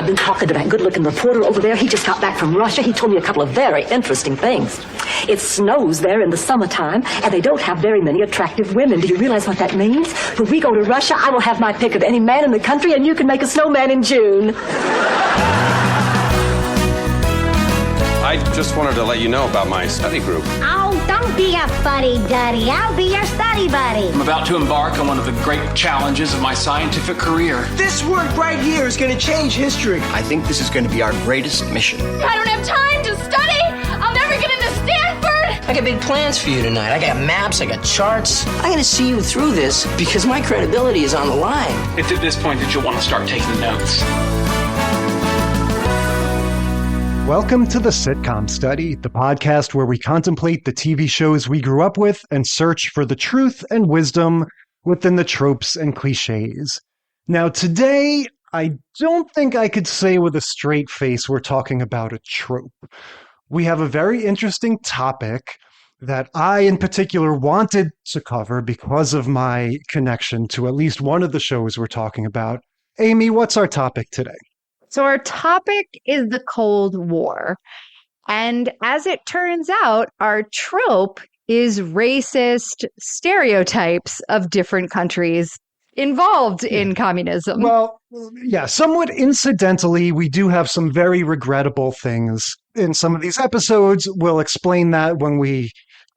I've been talking to that good-looking reporter over there. He just got back from Russia. He told me a couple of very interesting things. It snows there in the summertime, and they don't have very many attractive women. Do you realize what that means? When we go to Russia, I will have my pick of any man in the country, and you can make a snowman in June. I just wanted to let you know about my study group. Oh, don't be a fuddy-duddy. I'll be your study buddy. I'm about to embark on one of the great challenges of my scientific career. This work right here is going to change history. I think this is going to be our greatest mission. I don't have time to study. I'll never get into Stanford. I got big plans for you tonight. I got maps, I got charts. I'm going to see you through this because my credibility is on the line. It's at this point that you'll want to start taking notes. Welcome to the Sitcom Study, the podcast where we contemplate the TV shows we grew up with and search for the truth and wisdom within the tropes and cliches. Now, today, I don't think I could say with a straight face we're talking about a trope. We have a very interesting topic that I, in particular, wanted to cover because of my connection to at least one of the shows we're talking about. Amy, what's our topic today? So our topic is the Cold War. And as it turns out, our trope is racist stereotypes of different countries involved in communism. Well, yeah, somewhat incidentally, we do have some very regrettable things in some of these episodes. We'll explain that when we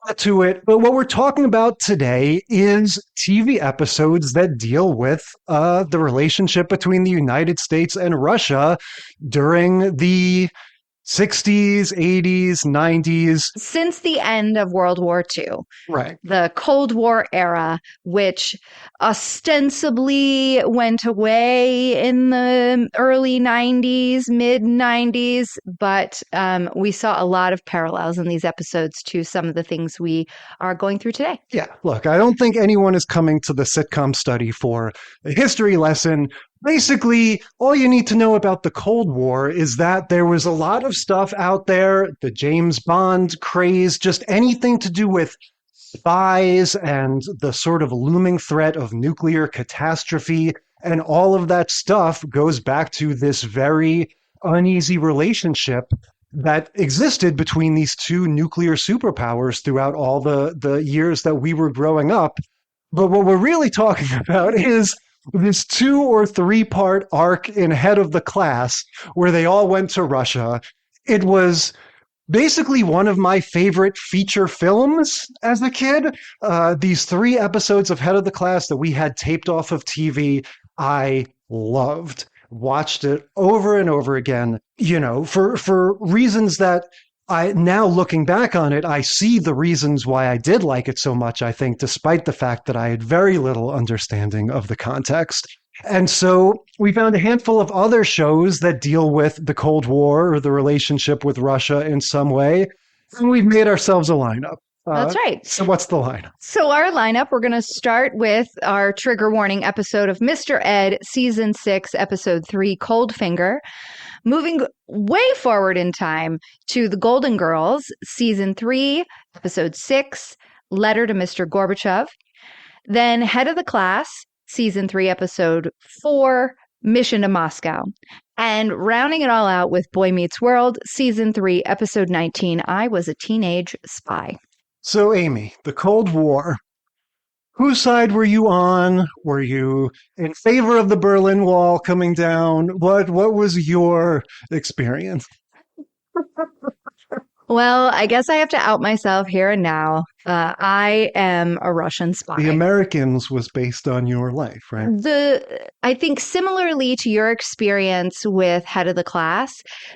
get to it. But what we're talking about today is TV episodes that deal with the relationship between the United States and Russia during the 60s, 80s, 90s. Since the end of World War II. Right. The Cold War era, which ostensibly went away in the early 90s, mid 90s, but we saw a lot of parallels in these episodes to some of the things we are going through today. Yeah, look, I don't think anyone is coming to the Sitcom Study for a history lesson. Basically, all you need to know about the Cold War is that there was a lot of stuff out there, the James Bond craze, just anything to do with spies and the sort of looming threat of nuclear catastrophe. And all of that stuff goes back to this very uneasy relationship that existed between these two nuclear superpowers throughout all the years that we were growing up. But what we're really talking about is this 2 or 3 part arc in Head of the Class where they all went to Russia. It was basically one of my favorite feature films as a kid. These 3 episodes of Head of the Class that we had taped off of TV, I loved. Watched it over and over again, you know, for reasons that I now looking back on it, I see the reasons why I did like it so much, I think, despite the fact that I had very little understanding of the context. And so we found a handful of other shows that deal with the Cold War or the relationship with Russia in some way. And we've made ourselves a lineup. That's right. So what's the lineup? So our lineup, we're going to start with our trigger warning episode of Mr. Ed, Season 6, Episode 3, Coldfinger. Moving way forward in time to The Golden Girls, Season 3, Episode 6, Letter to Mr. Gorbachev. Then Head of the Class, Season 3, Episode 4, Mission to Moscow. And rounding it all out with Boy Meets World, Season 3, Episode 19, I Was a Teenage Spy. So, Amy, the Cold War. Whose side were you on? Were you in favor of the Berlin Wall coming down? What was your experience? Well, I guess I have to out myself here and now. I am a Russian spy. The Americans was based on your life, right? I think similarly to your experience with Head of the Class,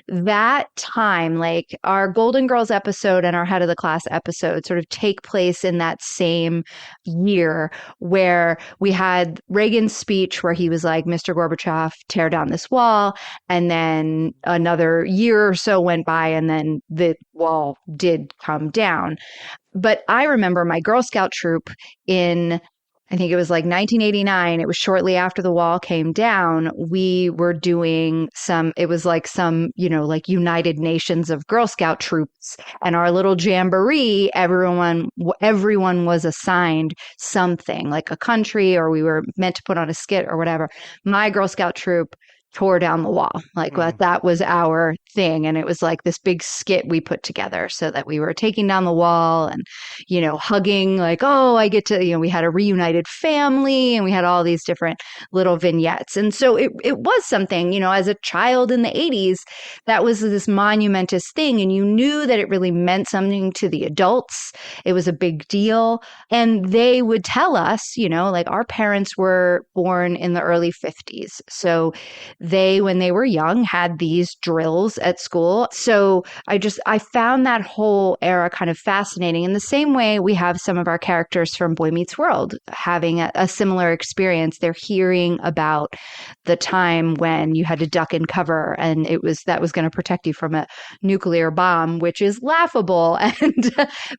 that time, like our Golden Girls episode and our Head of the Class episode sort of take place in that same year where we had Reagan's speech where he was like, Mr. Gorbachev, tear down this wall. And then another year or so went by and then the wall did come down. But I remember my Girl Scout troop in, I think it was like 1989. It was shortly after the wall came down. We were doing it was like some, like United Nations of Girl Scout troops. And our little jamboree, everyone was assigned something like a country, or we were meant to put on a skit or whatever. My Girl Scout troop tore down the wall. Like that was our thing. And it was like this big skit we put together so that we were taking down the wall and, hugging like, oh, I get to, we had a reunited family and we had all these different little vignettes. And so it was something, as a child in the 80s, that was this monumentous thing. And you knew that it really meant something to the adults. It was a big deal. And they would tell us, like our parents were born in the early 50s. So they, when they were young, had these drills at school. So I found that whole era kind of fascinating. In the same way, we have some of our characters from Boy Meets World having a similar experience. They're hearing about the time when you had to duck and cover, and that was going to protect you from a nuclear bomb, which is laughable.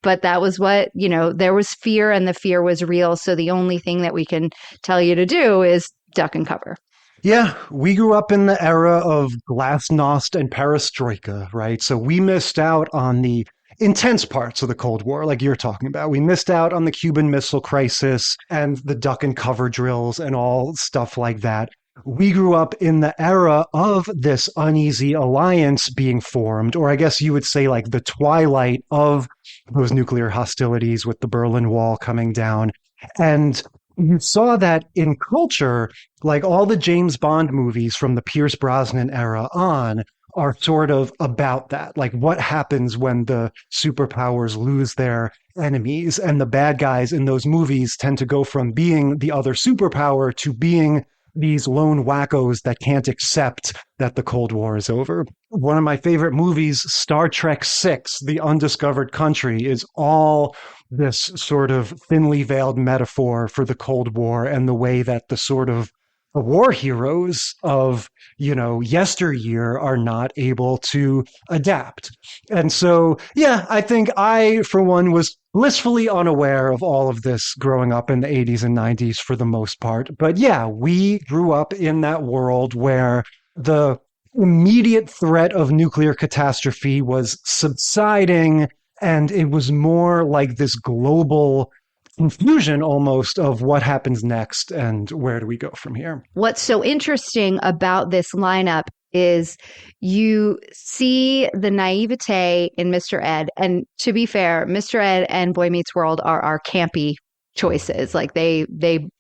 But that was what, there was fear, and the fear was real. So the only thing that we can tell you to do is duck and cover. Yeah, we grew up in the era of glasnost and perestroika, right? So we missed out on the intense parts of the Cold War, like you're talking about. We missed out on the Cuban Missile Crisis and the duck and cover drills and all stuff like that. We grew up in the era of this uneasy alliance being formed, or I guess you would say like the twilight of those nuclear hostilities with the Berlin Wall coming down. And you saw that in culture, like all the James Bond movies from the Pierce Brosnan era on are sort of about that. Like what happens when the superpowers lose their enemies, and the bad guys in those movies tend to go from being the other superpower to being these lone wackos that can't accept that the Cold War is over. One of my favorite movies, Star Trek VI, The Undiscovered Country, is all this sort of thinly veiled metaphor for the Cold War and the way that the sort of the war heroes of, yesteryear are not able to adapt. And so, yeah, I think I, for one, was blissfully unaware of all of this growing up in the 80s and 90s for the most part. But yeah, we grew up in that world where the immediate threat of nuclear catastrophe was subsiding, and it was more like this global confusion almost of what happens next and where do we go from here. What's so interesting about this lineup is you see the naivete in Mr. Ed. And to be fair, Mr. Ed and Boy Meets World are our campy choices. Like they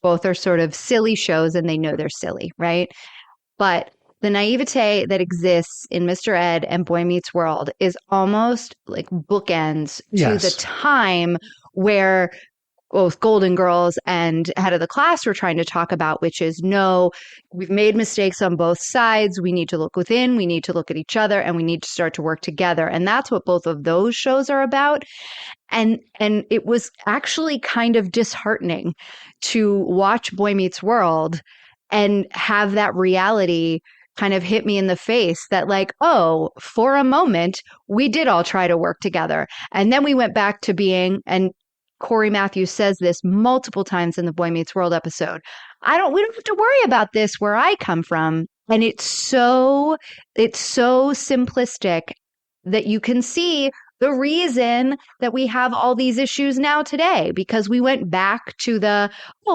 both are sort of silly shows and they know they're silly, right? But the naivete that exists in Mr. Ed and Boy Meets World is almost like bookends to the time where both Golden Girls and Head of the Class were trying to talk about, which is, no, we've made mistakes on both sides. We need to look within, we need to look at each other, and we need to start to work together. And that's what both of those shows are about. And it was actually kind of disheartening to watch Boy Meets World and have that reality kind of hit me in the face that like, oh, for a moment, we did all try to work together. And then we went back to being, and Corey Matthews says this multiple times in the Boy Meets World episode, we don't have to worry about this where I come from. And it's so simplistic that you can see the reason that we have all these issues now today, because we went back to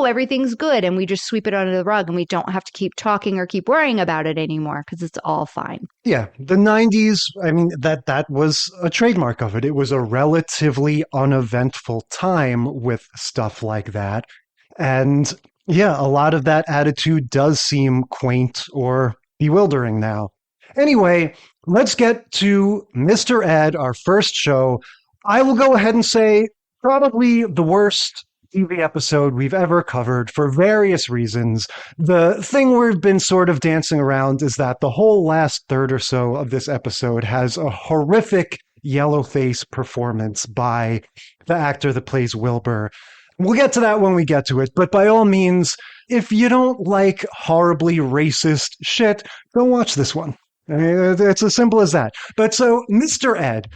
everything's good, and we just sweep it under the rug and we don't have to keep talking or keep worrying about it anymore because it's all fine. Yeah, the 90s, I mean, that was a trademark of it. It was a relatively uneventful time with stuff like that. And yeah, a lot of that attitude does seem quaint or bewildering now. Anyway, let's get to Mr. Ed, our first show. I will go ahead and say probably the worst TV episode we've ever covered for various reasons. The thing we've been sort of dancing around is that the whole last third or so of this episode has a horrific yellowface performance by the actor that plays Wilbur. We'll get to that when we get to it, but by all means, if you don't like horribly racist shit, don't watch this one. I mean, it's as simple as that. But so, Mr. Ed,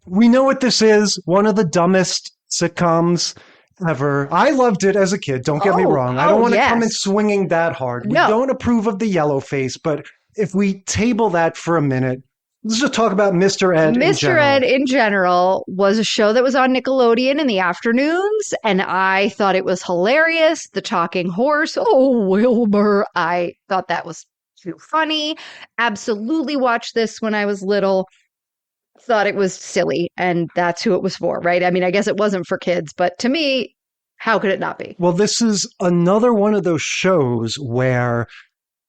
we know what this is, one of the dumbest sitcoms ever. I loved it as a kid, don't get me wrong. I don't want to come in swinging that hard. No. We don't approve of the yellow face, but if we table that for a minute, let's just talk about Mr. Ed in general. Mr. Ed in general was a show that was on Nickelodeon in the afternoons, and I thought it was hilarious. The talking horse, oh, Wilbur. I thought that was too funny. Absolutely watched this when I was little. Thought it was silly, and that's who it was for, right? I mean, I guess it wasn't for kids, but to me, how could it not be? Well, this is another one of those shows where,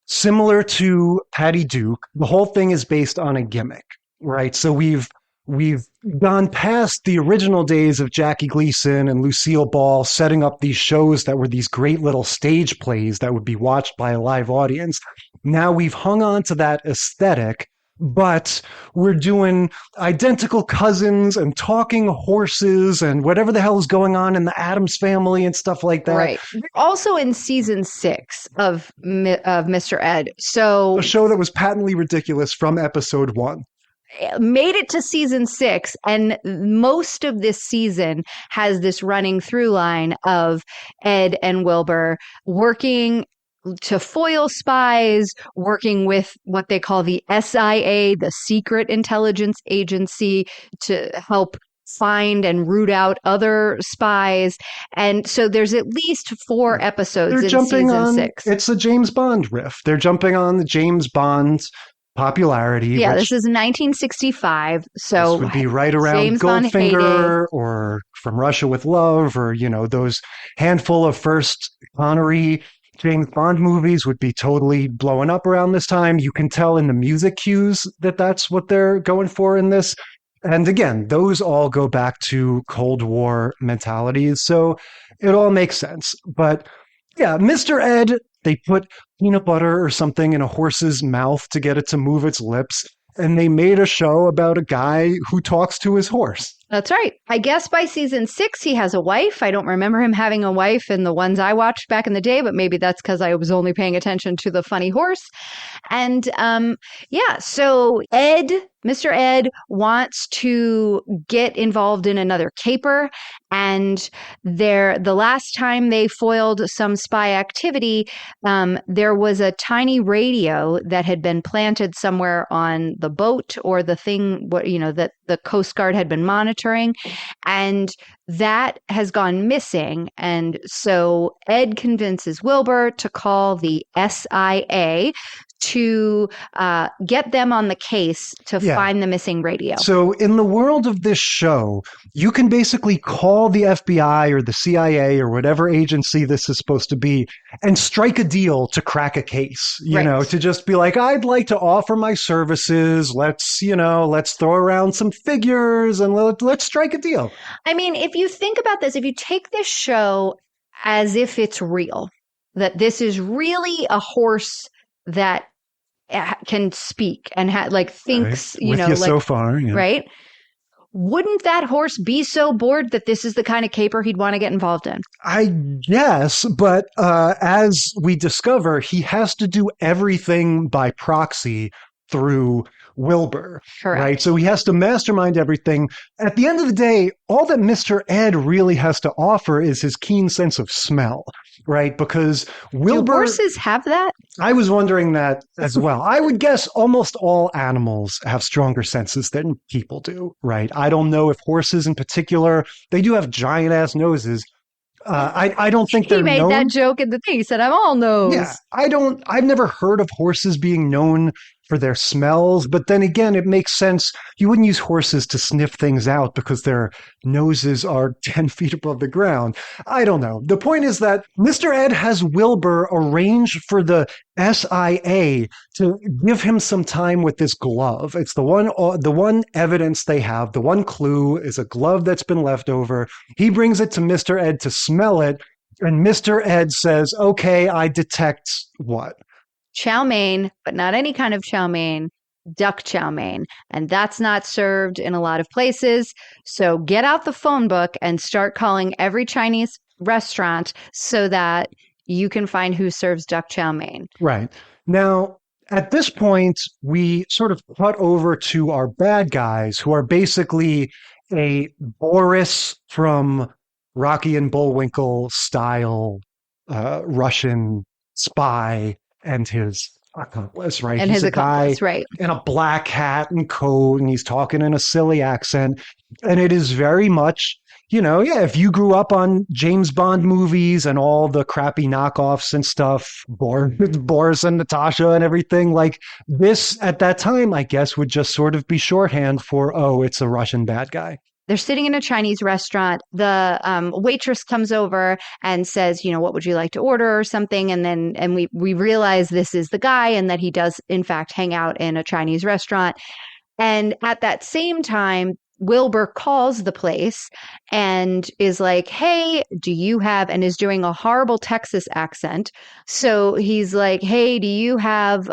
similar to Patty Duke, the whole thing is based on a gimmick, right? So we've gone past the original days of Jackie Gleason and Lucille Ball setting up these shows that were these great little stage plays that would be watched by a live audience. Now we've hung on to that aesthetic, but we're doing identical cousins and talking horses and whatever the hell is going on in the Addams Family and stuff like that. Right. Also in season 6 of Mr. Ed. So a show that was patently ridiculous from episode 1. Made it to season 6, and most of this season has this running through line of Ed and Wilbur working to foil spies, working with what they call the SIA, the Secret Intelligence Agency, to help find and root out other spies. And so there's at least 4 episodes in season 6. It's a James Bond riff. They're jumping on the James Bond popularity. Yeah, this is 1965. So this would be right around James Bond Goldfinger or From Russia with Love, or, those handful of first Connery James Bond movies would be totally blowing up around this time. You can tell in the music cues that that's what they're going for in this. And again, those all go back to Cold War mentalities. So it all makes sense. But yeah, Mr. Ed, they put peanut butter or something in a horse's mouth to get it to move its lips. And they made a show about a guy who talks to his horse. That's right. I guess by season 6, he has a wife. I don't remember him having a wife in the ones I watched back in the day, but maybe that's because I was only paying attention to the funny horse. And so Mr. Ed wants to get involved in another caper. And the last time they foiled some spy activity, there was a tiny radio that had been planted somewhere on the boat or the thing, that the Coast Guard had been monitoring, and that has gone missing. And so Ed convinces Wilbur to call the SIA to get them on the case to find the missing radio. So in the world of this show, you can basically call the FBI or the CIA or whatever agency this is supposed to be and strike a deal to crack a case, to just be like, I'd like to offer my services. Let's throw around some figures and let's strike a deal. I mean, if you think about this, if you take this show as if it's real, that this is really a horse that can speak and thinks, right. With you so far, yeah. Right? Wouldn't that horse be so bored that this is the kind of caper he'd want to get involved in? I guess, but as we discover, he has to do everything by proxy through Wilbur. Correct. Right? So he has to mastermind everything. At the end of the day, all that Mr. Ed really has to offer is his keen sense of smell, right? Because Wilbur... Do horses have that? I was wondering that as well. I would guess almost all animals have stronger senses than people do, right? I don't know if horses in particular, they do have giant-ass noses. I don't think they're known. He made that joke in the thing. He said, I'm all nose. Yeah, I've never heard of horses being known for their smells, but then again, it makes sense. You wouldn't use horses to sniff things out because their noses are 10 feet above the ground. I don't know. The point is that Mr. Ed has Wilbur arrange for the SIA to give him some time with this glove. It's the one evidence they have. The one clue is a glove that's been left over. He brings it to Mr. Ed to smell it, and Mr. Ed says, okay, I detect what? Chow mein, but not any kind of chow mein, duck chow mein. And that's not served in a lot of places. So get out the phone book and start calling every Chinese restaurant so that you can find who serves duck chow mein. Right. Now, at this point, we sort of cut over to our bad guys, who are basically a Boris from Rocky and Bullwinkle style Russian spy and his accomplice, right? And he's his accomplice, right? In a black hat and coat, and he's talking in a silly accent. And it is very much yeah, if you grew up on James Bond movies and all the crappy knockoffs and stuff, Boris and Natasha and everything, like this at that time, I guess, would just sort of be shorthand for, oh, it's a Russian bad guy. They're sitting in a Chinese restaurant. The waitress comes over and says, what would you like to order or something? And we realize this is the guy and that he does, in fact, hang out in a Chinese restaurant. And at that same time, Wilbur calls the place and is like, hey, do you have, and is doing a horrible Texas accent. So he's like, hey, do you have,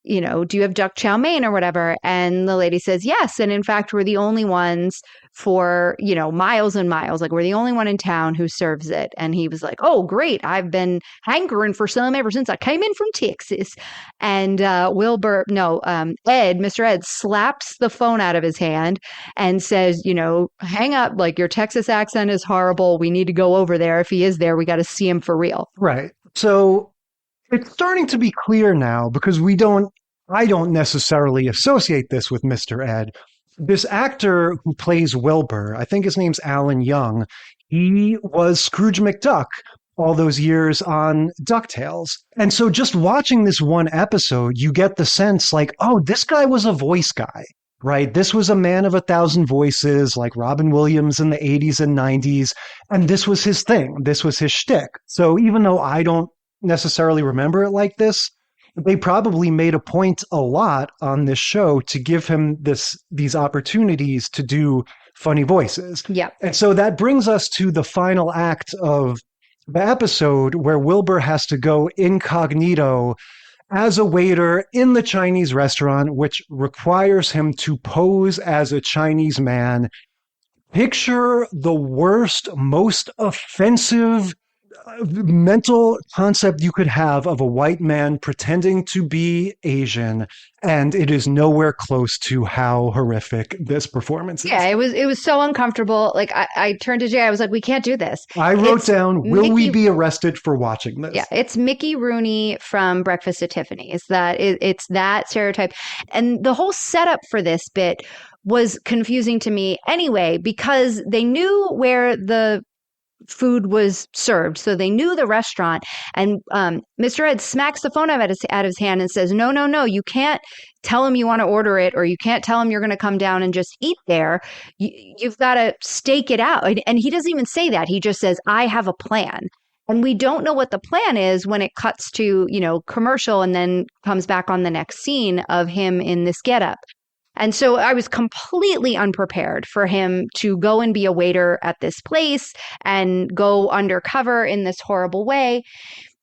do you have duck chow mein or whatever? And the lady says, yes. And in fact, we're the only ones for, miles and miles. Like, we're the only one in town who serves it. And he was like, oh, great. I've been hankering for some ever since I came in from Texas. And Mr. Ed slaps the phone out of his hand and says, hang up, like your Texas accent is horrible. We need to go over there. If he is there, we got to see him for real. Right. So it's starting to be clear now because I don't necessarily associate this with Mr. Ed. This actor who plays Wilbur, I think his name's Alan Young, he was Scrooge McDuck all those years on DuckTales. And so just watching this one episode, you get the sense like, oh, this guy was a voice guy, right? This was a man of 1,000 voices like Robin Williams in the 80s and 90s. And this was his thing. This was his shtick. So even though I don't necessarily remember it like this, they probably made a point a lot on this show to give him these opportunities to do funny voices. Yeah. And so that brings us to the final act of the episode where Wilbur has to go incognito as a waiter in the Chinese restaurant, which requires him to pose as a Chinese man. Picture the worst, most offensive mental concept you could have of a white man pretending to be Asian, and it is nowhere close to how horrific this performance is. Yeah, it was so uncomfortable. Like I turned to Jay, I was like, we can't do this. I wrote down, will we be arrested for watching this? Yeah, it's Mickey Rooney from Breakfast at Tiffany's. It's that stereotype. And the whole setup for this bit was confusing to me anyway, because they knew where the food was served. So they knew the restaurant, and Mr. Ed smacks the phone out of his hand and says, no, you can't tell him you want to order it, or you can't tell him you're going to come down and just eat there. You've got to stake it out. And he doesn't even say that. He just says, I have a plan. And we don't know what the plan is when it cuts to, commercial and then comes back on the next scene of him in this getup. And so I was completely unprepared for him to go and be a waiter at this place and go undercover in this horrible way.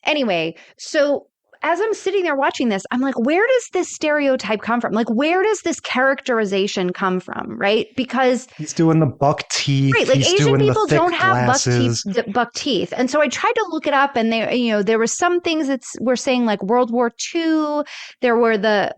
Anyway, so as I'm sitting there watching this, I'm like, where does this stereotype come from? Like, where does this characterization come from? Right? Because he's doing the buck teeth. Right. Like, he's Asian doing people the thick don't have glasses. buck teeth. And so I tried to look it up, and there were some things that were saying like World War II. There were the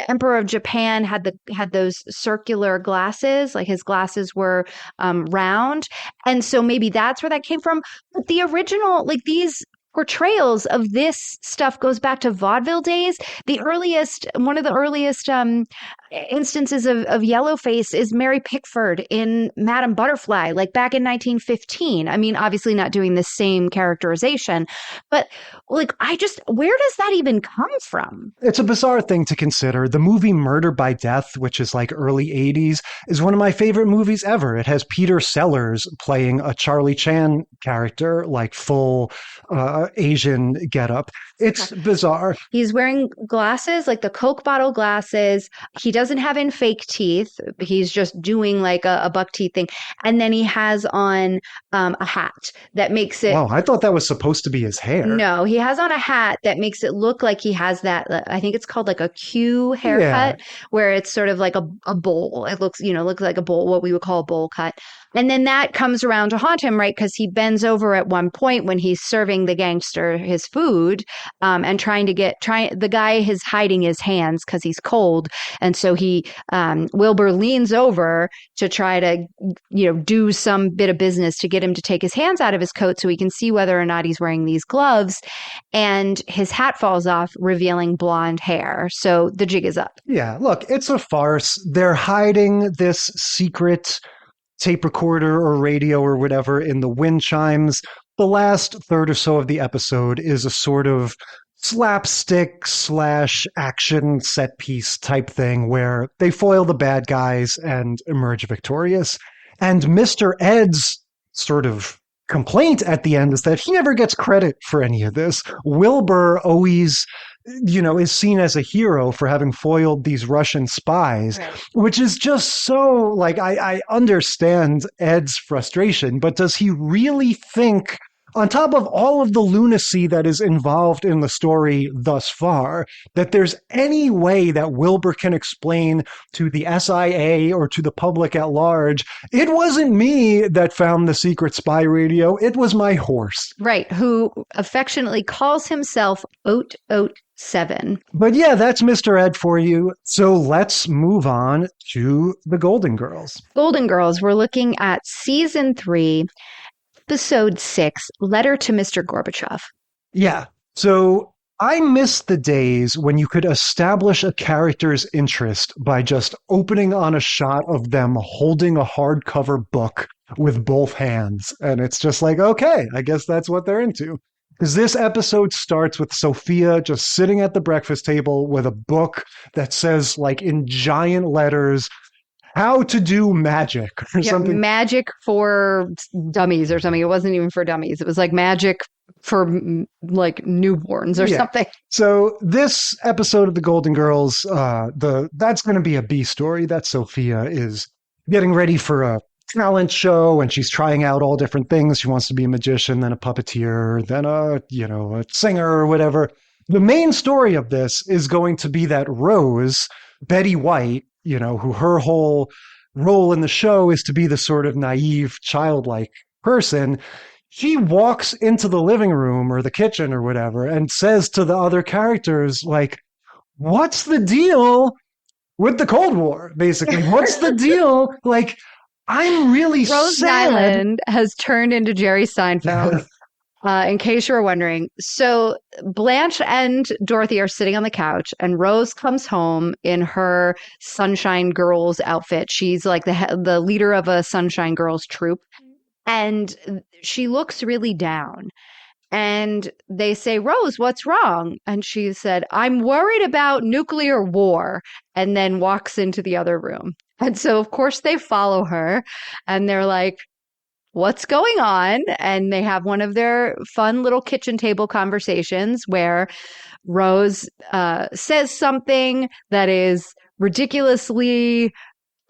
Emperor of Japan had those circular glasses, like his glasses were round. And so maybe that's where that came from. But the original, like these portrayals of this stuff goes back to vaudeville days. One of the earliest instances of yellowface is Mary Pickford in Madame Butterfly, like back in 1915. I mean, obviously not doing the same characterization, but like, where does that even come from? It's a bizarre thing to consider. The movie Murder by Death, which is like early 80s, is one of my favorite movies ever. It has Peter Sellers playing a Charlie Chan character, like full Asian getup. It's bizarre. He's wearing glasses, like the Coke bottle glasses. He doesn't have in fake teeth. He's just doing like a buck teeth thing. And then he has on a hat that makes it... Wow, I thought that was supposed to be his hair. No, he has on a hat that makes it look like he has that, I think it's called like a Q haircut, where it's sort of like a bowl. It looks like a bowl, what we would call a bowl cut. And then that comes around to haunt him, right? Because he bends over at one point when he's serving the gangster his food, and the guy is hiding his hands because he's cold. And so Wilbur leans over to try to, do some bit of business to get him to take his hands out of his coat so he can see whether or not he's wearing these gloves. And his hat falls off, revealing blonde hair. So the jig is up. Yeah, look, it's a farce. They're hiding this secret tape recorder or radio or whatever in the wind chimes. The last third or so of the episode is a sort of slapstick / action set piece type thing where they foil the bad guys and emerge victorious. And Mr. Ed's sort of complaint at the end is that he never gets credit for any of this. Wilbur always, is seen as a hero for having foiled these Russian spies, right. Which is just so, I understand Ed's frustration, but does he really think, on top of all of the lunacy that is involved in the story thus far, that there's any way that Wilbur can explain to the SIA or to the public at large, it wasn't me that found the secret spy radio, it was my horse. Right, who affectionately calls himself Oat 7. But yeah, that's Mr. Ed for you. So let's move on to the Golden Girls. Golden Girls, we're looking at season 3, Episode 6, Letter to Mr. Gorbachev. Yeah. So I miss the days when you could establish a character's interest by just opening on a shot of them holding a hardcover book with both hands. And it's just like, okay, I guess that's what they're into. Because this episode starts with Sophia just sitting at the breakfast table with a book that says, in giant letters, how to do magic or something. Magic for dummies or something. It wasn't even for dummies. It was magic for newborns or something. So this episode of the Golden Girls, that's going to be a B story. That Sophia is getting ready for a talent show and she's trying out all different things. She wants to be a magician, then a puppeteer, then a singer or whatever. The main story of this is going to be that Rose, Betty White, who her whole role in the show is to be the sort of naive, childlike person. She walks into the living room or the kitchen or whatever and says to the other characters, what's the deal with the Cold War, basically? What's the deal? I'm really Rose sad. Nyland has turned into Jerry Seinfeld. In case you were wondering. So Blanche and Dorothy are sitting on the couch and Rose comes home in her Sunshine Girls outfit. She's the leader of a Sunshine Girls troupe. And she looks really down. And they say, Rose, what's wrong? And she said, I'm worried about nuclear war. And then walks into the other room. And so, of course, they follow her and they're like, what's going on? And they have one of their fun little kitchen table conversations where Rose says something that is ridiculously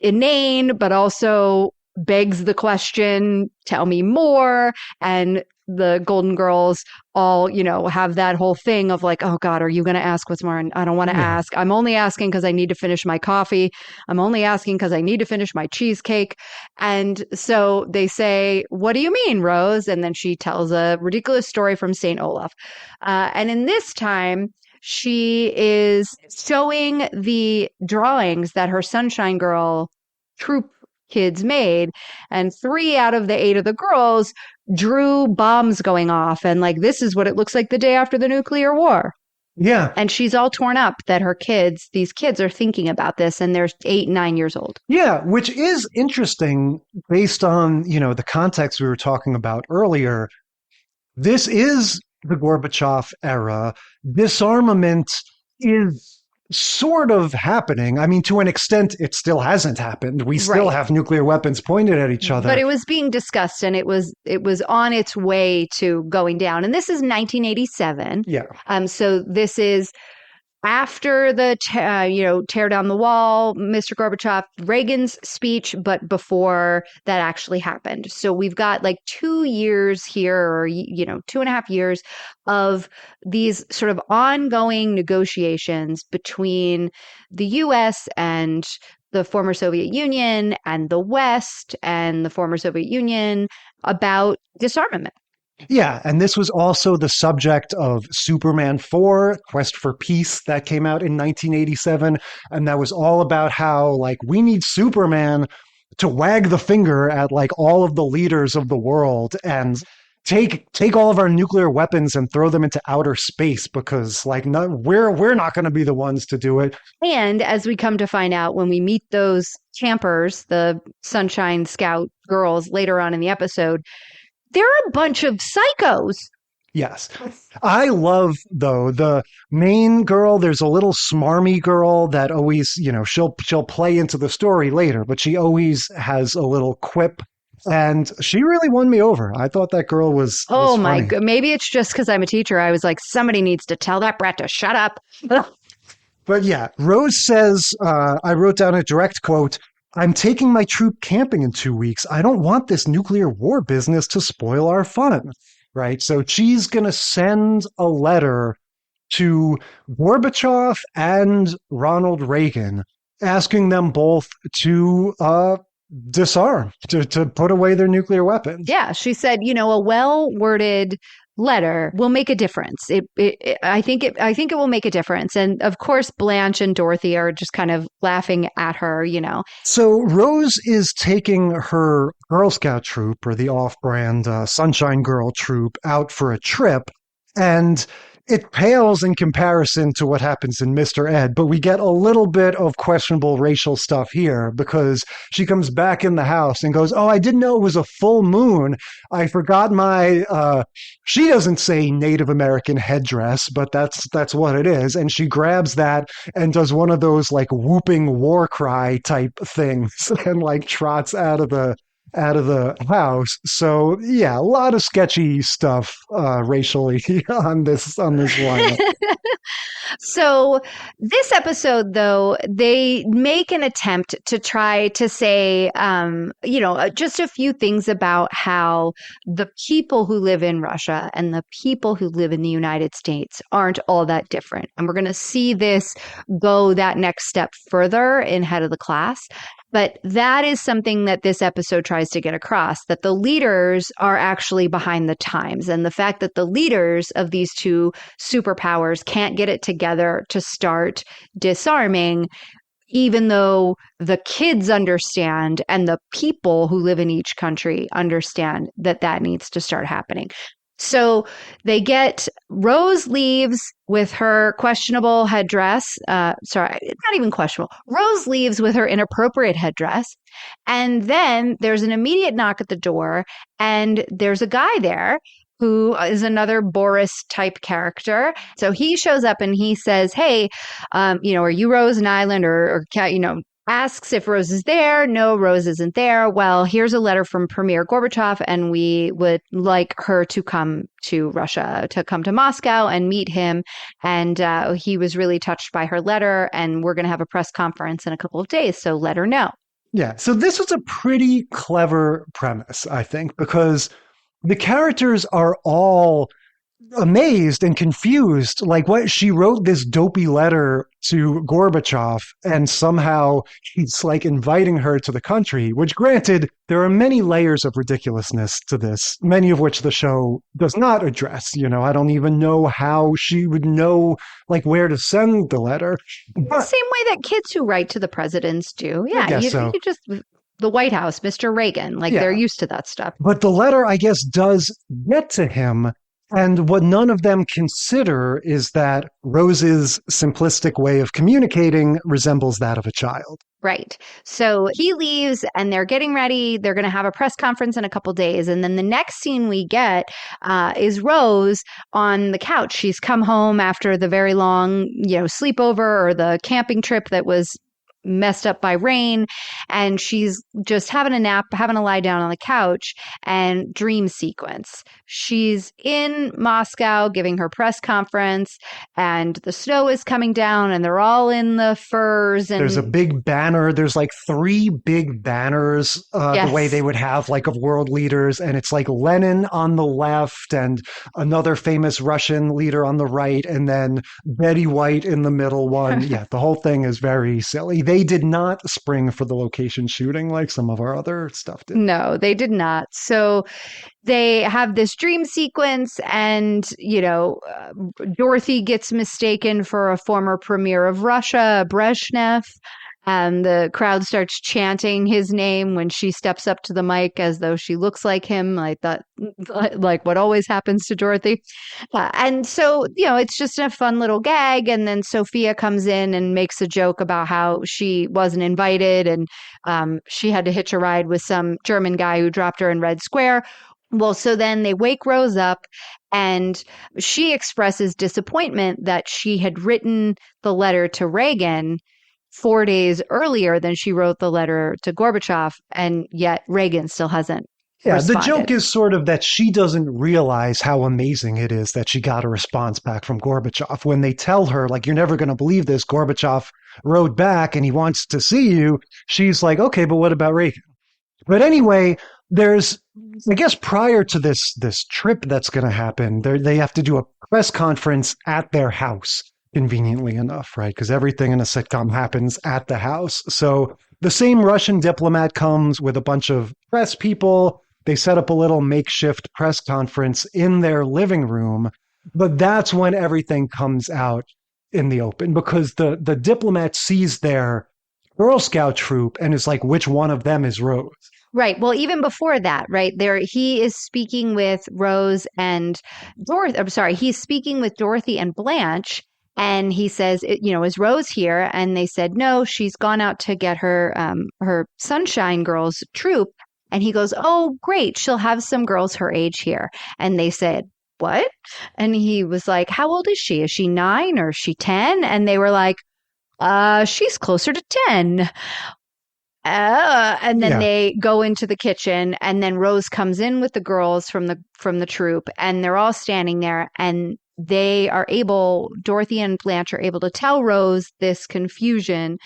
inane, but also begs the question, tell me more. And the Golden Girls all, have that whole thing of oh God, are you going to ask what's more? And I don't want to ask. I'm only asking because I need to finish my coffee. I'm only asking because I need to finish my cheesecake. And so they say, what do you mean, Rose? And then she tells a ridiculous story from St. Olaf. And in this time, she is showing the drawings that her Sunshine Girl troupe kids made, and 3 out of the 8 of the girls drew bombs going off and this is what it looks like the day after the nuclear war. Yeah. And she's all torn up that these kids are thinking about this and they're 8 and 9 years old. Yeah, which is interesting based on, the context we were talking about earlier. This is the Gorbachev era. Disarmament is sort of happening. I mean, to an extent, it still hasn't happened. We still have nuclear weapons pointed at each other. But it was being discussed and it was on its way to going down. And this is 1987. Yeah. So this is after the, tear down the wall, Mr. Gorbachev, Reagan's speech, but before that actually happened. So we've got 2 years here, or, 2.5 years of these sort of ongoing negotiations between the U.S. and the former Soviet Union and the West and the former Soviet Union about disarmament. Yeah, and this was also the subject of Superman 4, Quest for Peace, that came out in 1987. And that was all about how, we need Superman to wag the finger at, all of the leaders of the world and take all of our nuclear weapons and throw them into outer space because, we're not going to be the ones to do it. And as we come to find out when we meet those campers, the Sunshine Scout girls later on in the episode, they're a bunch of psychos. Yes. I love, though, the main girl. There's a little smarmy girl that always, she'll play into the story later, but she always has a little quip. And she really won me over. I thought that girl was Oh, my funny. God. Maybe it's just because I'm a teacher. I was like, somebody needs to tell that brat to shut up. But yeah, Rose says, I wrote down a direct quote, "I'm taking my troop camping in 2 weeks. I don't want this nuclear war business to spoil our fun." Right? So she's going to send a letter to Gorbachev and Ronald Reagan, asking them both to disarm, to put away their nuclear weapons. Yeah, she said, a well-worded letter will make a difference. I think it will make a difference. And of course, Blanche and Dorothy are just kind of laughing at her, So Rose is taking her Girl Scout troop, or the off-brand Sunshine Girl troop, out for a trip, and it pales in comparison to what happens in Mr. Ed, but we get a little bit of questionable racial stuff here because she comes back in the house and goes, "Oh, I didn't know it was a full moon. I forgot my," she doesn't say Native American headdress, but that's what it is. And she grabs that and does one of those like whooping war cry type things and like trots out of the house. So yeah, a lot of sketchy stuff racially on this lineup. So this episode, though, they make an attempt to try to say, just a few things about how the people who live in Russia and the people who live in the United States aren't all that different. And we're going to see this go that next step further in Head of the Class. But that is something that this episode tries to get across, that the leaders are actually behind the times. And the fact that the leaders of these two superpowers can't get it together to start disarming, even though the kids understand and the people who live in each country understand that needs to start happening. So Rose leaves with her questionable headdress. Sorry, not even questionable. Rose leaves with her inappropriate headdress. And then there's an immediate knock at the door, and there's a guy there who is another Boris type character. So he shows up and he says, "Hey, are you Rose Nyland or asks if Rose is there. No, Rose isn't there. Well, here's a letter from Premier Gorbachev, and we would like her to come to Russia, to come to Moscow and meet him. And he was really touched by her letter, and we're going to have a press conference in a couple of days, so let her know." Yeah, so this was a pretty clever premise, I think, because the characters are all amazed and confused. Like, what, she wrote this dopey letter to Gorbachev, and somehow he's like inviting her to the country, which, granted, there are many layers of ridiculousness to this, many of which the show does not address. I don't even know how she would know like where to send the letter. The same way that kids who write to the presidents do. Yeah, you just the White House, Mr. Reagan, they're used to that stuff. But the letter, I guess, does get to him. And what none of them consider is that Rose's simplistic way of communicating resembles that of a child. Right. So he leaves and they're getting ready. They're going to have a press conference in a couple days. And then the next scene we get is Rose on the couch. She's come home after the very long, sleepover or the camping trip that was messed up by rain, and she's just having a nap, having a lie down on the couch, and dream sequence. She's in Moscow giving her press conference, and the snow is coming down, and they're all in the furs. And there's a big banner. There's like 3 big banners, the way they would have like of world leaders, and it's like Lenin on the left and another famous Russian leader on the right, and then Betty White in the middle one. Yeah, the whole thing is very silly. They did not spring for the location shooting like some of our other stuff did. No, they did not. So they have this dream sequence, and, Dorothy gets mistaken for a former premier of Russia, Brezhnev. And the crowd starts chanting his name when she steps up to the mic as though she looks like him. I thought, like what always happens to Dorothy. And so, it's just a fun little gag. And then Sophia comes in and makes a joke about how she wasn't invited and she had to hitch a ride with some German guy who dropped her in Red Square. Well, so then they wake Rose up and she expresses disappointment that she had written the letter to Reagan 4 days earlier than she wrote the letter to Gorbachev, and yet Reagan still hasn't responded. The joke is sort of that she doesn't realize how amazing it is that she got a response back from Gorbachev. When they tell her, like, you're never going to believe this, Gorbachev wrote back and he wants to see you, she's like, okay, but what about Reagan? But anyway, there's, I guess prior to this trip that's going to happen, they have to do a press conference at their house. Conveniently enough, right? Because everything in a sitcom happens at the house. So the same Russian diplomat comes with a bunch of press people. They set up a little makeshift press conference in their living room. But that's when everything comes out in the open, because the diplomat sees their Girl Scout troop and is like, which one of them is Rose? Right. Well, even before that, right there, he is speaking with Rose and Dorothy. I'm sorry, he's speaking with Dorothy and Blanche. And he says, is Rose here? And they said, no, she's gone out to get her Sunshine Girls troop. And he goes, oh, great. She'll have some girls her age here. And they said, what? And he was like, how old is she? Is she 9 or is she 10? And they were like, she's closer to 10. And then they go into the kitchen, and then Rose comes in with the girls from the troop, and they're all standing there, and Dorothy and Blanche are able to tell Rose this confusion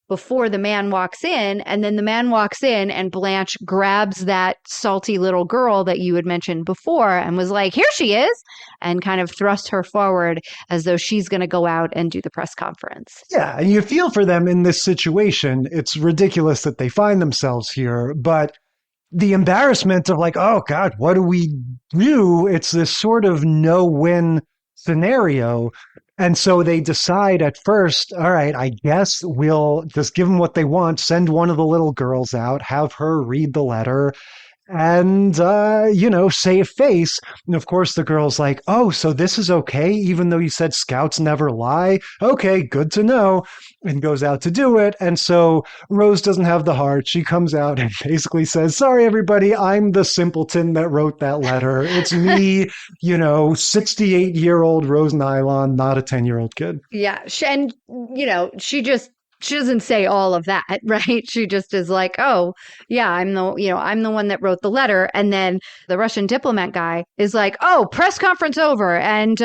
before the man walks in. And then the man walks in and Blanche grabs that salty little girl that you had mentioned before and was like, here she is, and kind of thrust her forward as though she's going to go out and do the press conference. Yeah, and you feel for them in this situation. It's ridiculous that they find themselves here, but the embarrassment of like, oh God, what do we do? It's this sort of no-win scenario. And so they decide at first, all right, I guess we'll just give them what they want, send one of the little girls out, have her read the letter, and, save face. And of course, the girl's like, oh, so this is okay, even though you said scouts never lie? Okay, good to know. And goes out to do it. And so Rose doesn't have the heart. She comes out and basically says, sorry, everybody, I'm the simpleton that wrote that letter. It's me, 68-year-old Rose Nylon, not a 10-year-old kid. Yeah. And, she doesn't say all of that, right? She just is like, oh, yeah, I'm the one that wrote the letter. And then the Russian diplomat guy is like, oh, press conference over. And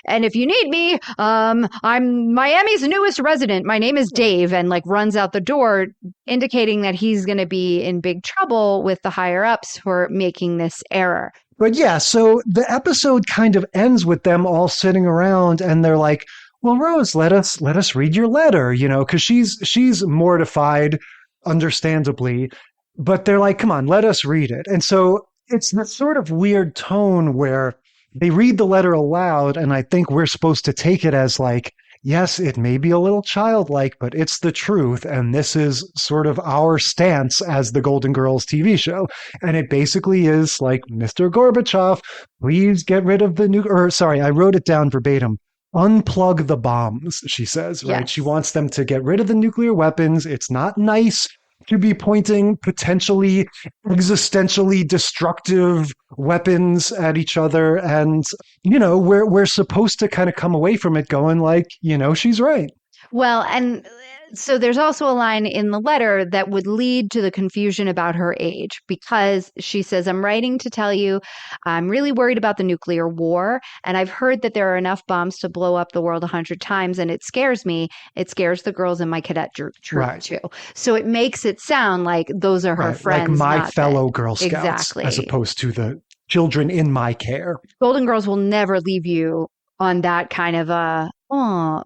if you need me, I'm Miami's newest resident. My name is Dave, and like runs out the door, indicating that he's going to be in big trouble with the higher ups for making this error. But yeah, so the episode kind of ends with them all sitting around and they're like, well, Rose, let us read your letter, because she's mortified, understandably, but they're like, come on, let us read it. And so it's this sort of weird tone where they read the letter aloud, and I think we're supposed to take it as like, yes, it may be a little childlike, but it's the truth, and this is sort of our stance as the Golden Girls TV show. And it basically is like, Mr. Gorbachev, please get rid of I wrote it down verbatim. Unplug the bombs, she says, right? Yes. She wants them to get rid of the nuclear weapons. It's not nice to be pointing potentially existentially destructive weapons at each other. And, we're supposed to kind of come away from it going like, she's right. Well, and so there's also a line in the letter that would lead to the confusion about her age, because she says, I'm writing to tell you I'm really worried about the nuclear war, and I've heard that there are enough bombs to blow up the world 100 times, and it scares me. It scares the girls in my cadet troop too. So it makes it sound like those are her friends. Like my fellow Girl Scouts, exactly, as opposed to the children in my care. Golden Girls will never leave you on that kind of a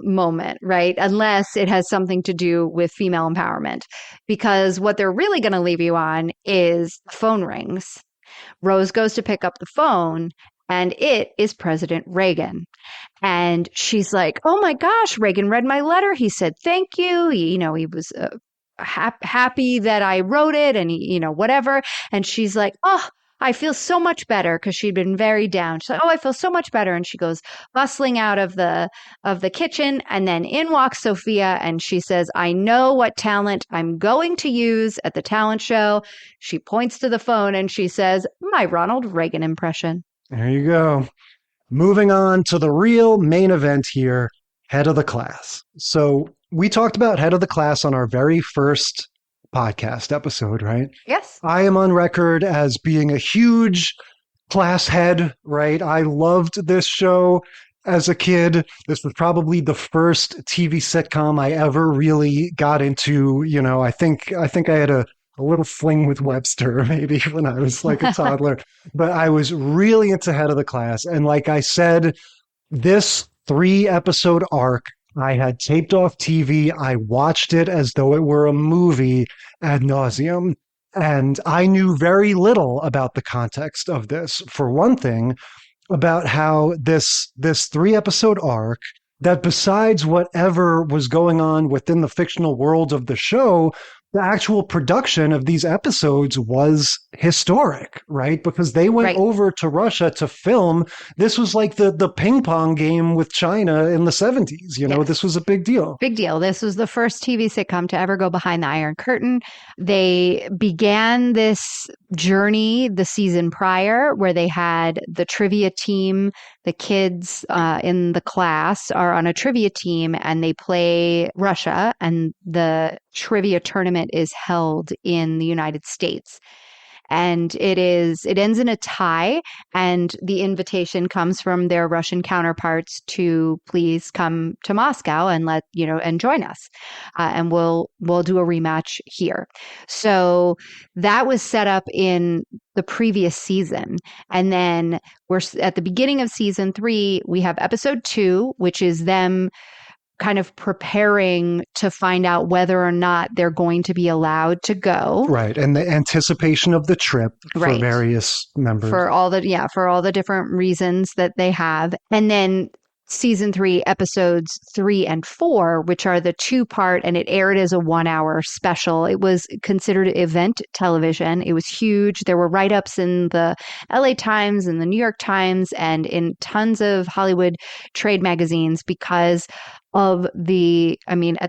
moment, right? Unless it has something to do with female empowerment. Because what they're really going to leave you on is phone rings. Rose goes to pick up the phone, and it is President Reagan. And she's like, oh my gosh, Reagan read my letter. He said, thank you. He was happy that I wrote it and, whatever. And she's like, oh, I feel so much better, because she'd been very down. She's like, oh, I feel so much better. And she goes bustling out of the kitchen. And then in walks Sophia, and she says, I know what talent I'm going to use at the talent show. She points to the phone and she says, my Ronald Reagan impression. There you go. Moving on to the real main event here, Head of the Class. So we talked about Head of the Class on our very first podcast episode, right? Yes. I am on record as being a huge class head, right? I loved this show as a kid. This was probably the first TV sitcom I ever really got into. I think I had a little fling with Webster maybe when I was like a toddler, but I was really into Head of the Class. And like I said, this 3-episode arc, I had taped off TV. I watched it as though it were a movie ad nauseum. And I knew very little about the context of this. For one thing, about how this 3-episode arc, that besides whatever was going on within the fictional world of the show, the actual production of these episodes was historic, right? Because they went over to Russia to film. This was like the ping pong game with China in the 70s. This was a big deal. Big deal. This was the first TV sitcom to ever go behind the Iron Curtain. They began this journey the season prior, where they had the trivia team. The kids in the class are on a trivia team, and they play Russia, and the trivia tournament is held in the United States. And it ends in a tie, and the invitation comes from their Russian counterparts to please come to Moscow and and join us. And we'll do a rematch here. So that was set up in the previous season. And then we're at the beginning of season 3, we have episode 2, which is them kind of preparing to find out whether or not they're going to be allowed to go. Right. And the anticipation of the trip for various members. For all the different reasons that they have. And then season 3, episodes 3 and 4, which are the 2-part, and it aired as a 1-hour special. It was considered event television. It was huge. There were write-ups in the LA Times and the New York Times and in tons of Hollywood trade magazines because of at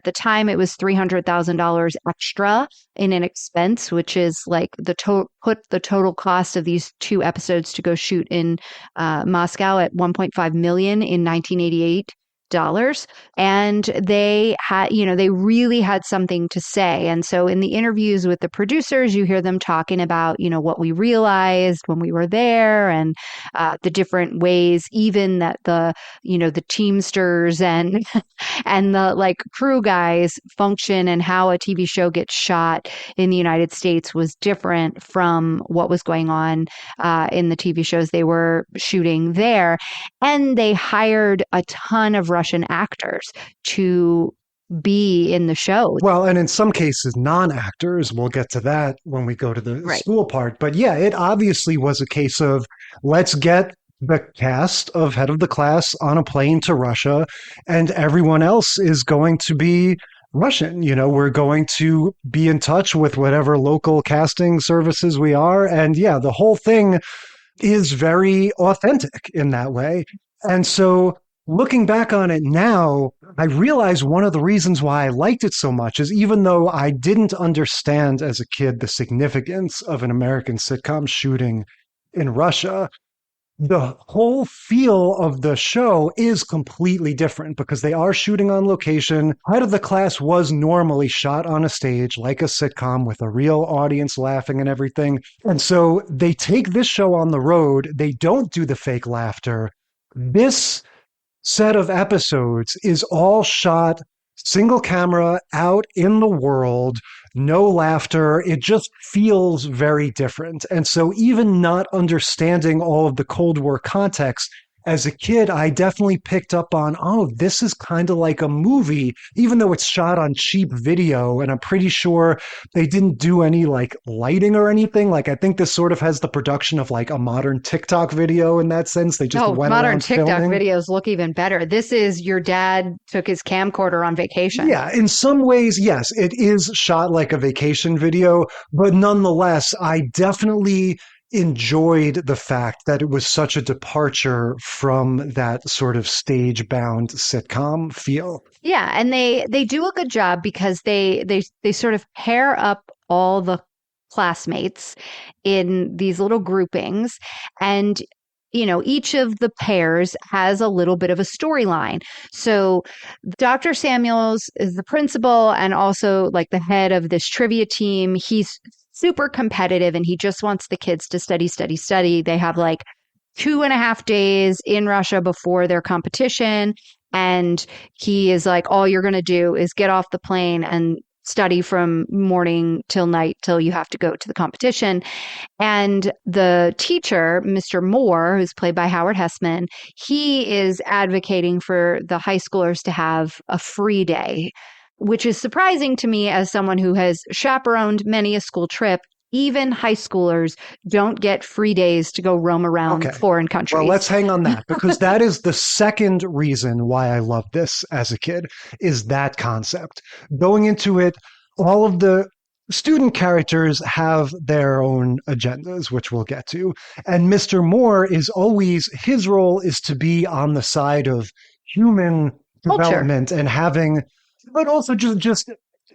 the time it was $300,000 extra in an expense, which is like put the total cost of these 2 episodes to go shoot in Moscow at $1.5 million in 1988. And they had, they really had something to say. And so in the interviews with the producers, you hear them talking about, what we realized when we were there and the different ways, even that the Teamsters and the crew guys function and how a TV show gets shot in the United States was different from what was going on in the TV shows they were shooting there. And they hired a ton of Russian actors to be in the show. Well, and in some cases, non-actors. We'll get to that when we go to the school part. But yeah, it obviously was a case of let's get the cast of Head of the Class on a plane to Russia, and everyone else is going to be Russian. We're going to be in touch with whatever local casting services we are. And yeah, the whole thing is very authentic in that way. And so looking back on it now, I realize one of the reasons why I liked it so much is even though I didn't understand as a kid the significance of an American sitcom shooting in Russia, the whole feel of the show is completely different because they are shooting on location. Head of the Class was normally shot on a stage like a sitcom with a real audience laughing and everything. And so they take this show on the road. They don't do the fake laughter. This set of episodes is all shot single camera out in the world, no laughter. It just feels very different. And so even not understanding all of the Cold War context, as a kid, I definitely picked up on, oh, this is kind of like a movie, even though it's shot on cheap video. And I'm pretty sure they didn't do any like lighting or anything. Like, I think this sort of has the production of like a modern TikTok video in that sense. They just went modern around TikTok filming. videos look even better. This is your dad took his camcorder on vacation. Yeah, in some ways, yes, it is shot like a vacation video, but nonetheless, I definitely enjoyed the fact that it was such a departure from that sort of stage-bound sitcom feel. Yeah, and they do a good job because they sort of pair up all the classmates in these little groupings, and each of the pairs has a little bit of a storyline. So Dr. Samuels is the principal and also like the head of this trivia team. He's super competitive and he just wants the kids to study, study, study. They have like 2.5 days in Russia before their competition. And he is like, all you're going to do is get off the plane and study from morning till night till you have to go to the competition. And the teacher, Mr. Moore, who's played by Howard Hessman, he is advocating for the high schoolers to have a free day, which is surprising to me as someone who has chaperoned many a school trip. Even high schoolers don't get free days to go roam around foreign countries. Well, let's hang on that because that is the second reason why I loved this as a kid, is that concept. Going into it, all of the student characters have their own agendas, which we'll get to. And Mr. Moore is always, his role is to be on the side of human development and having, but also just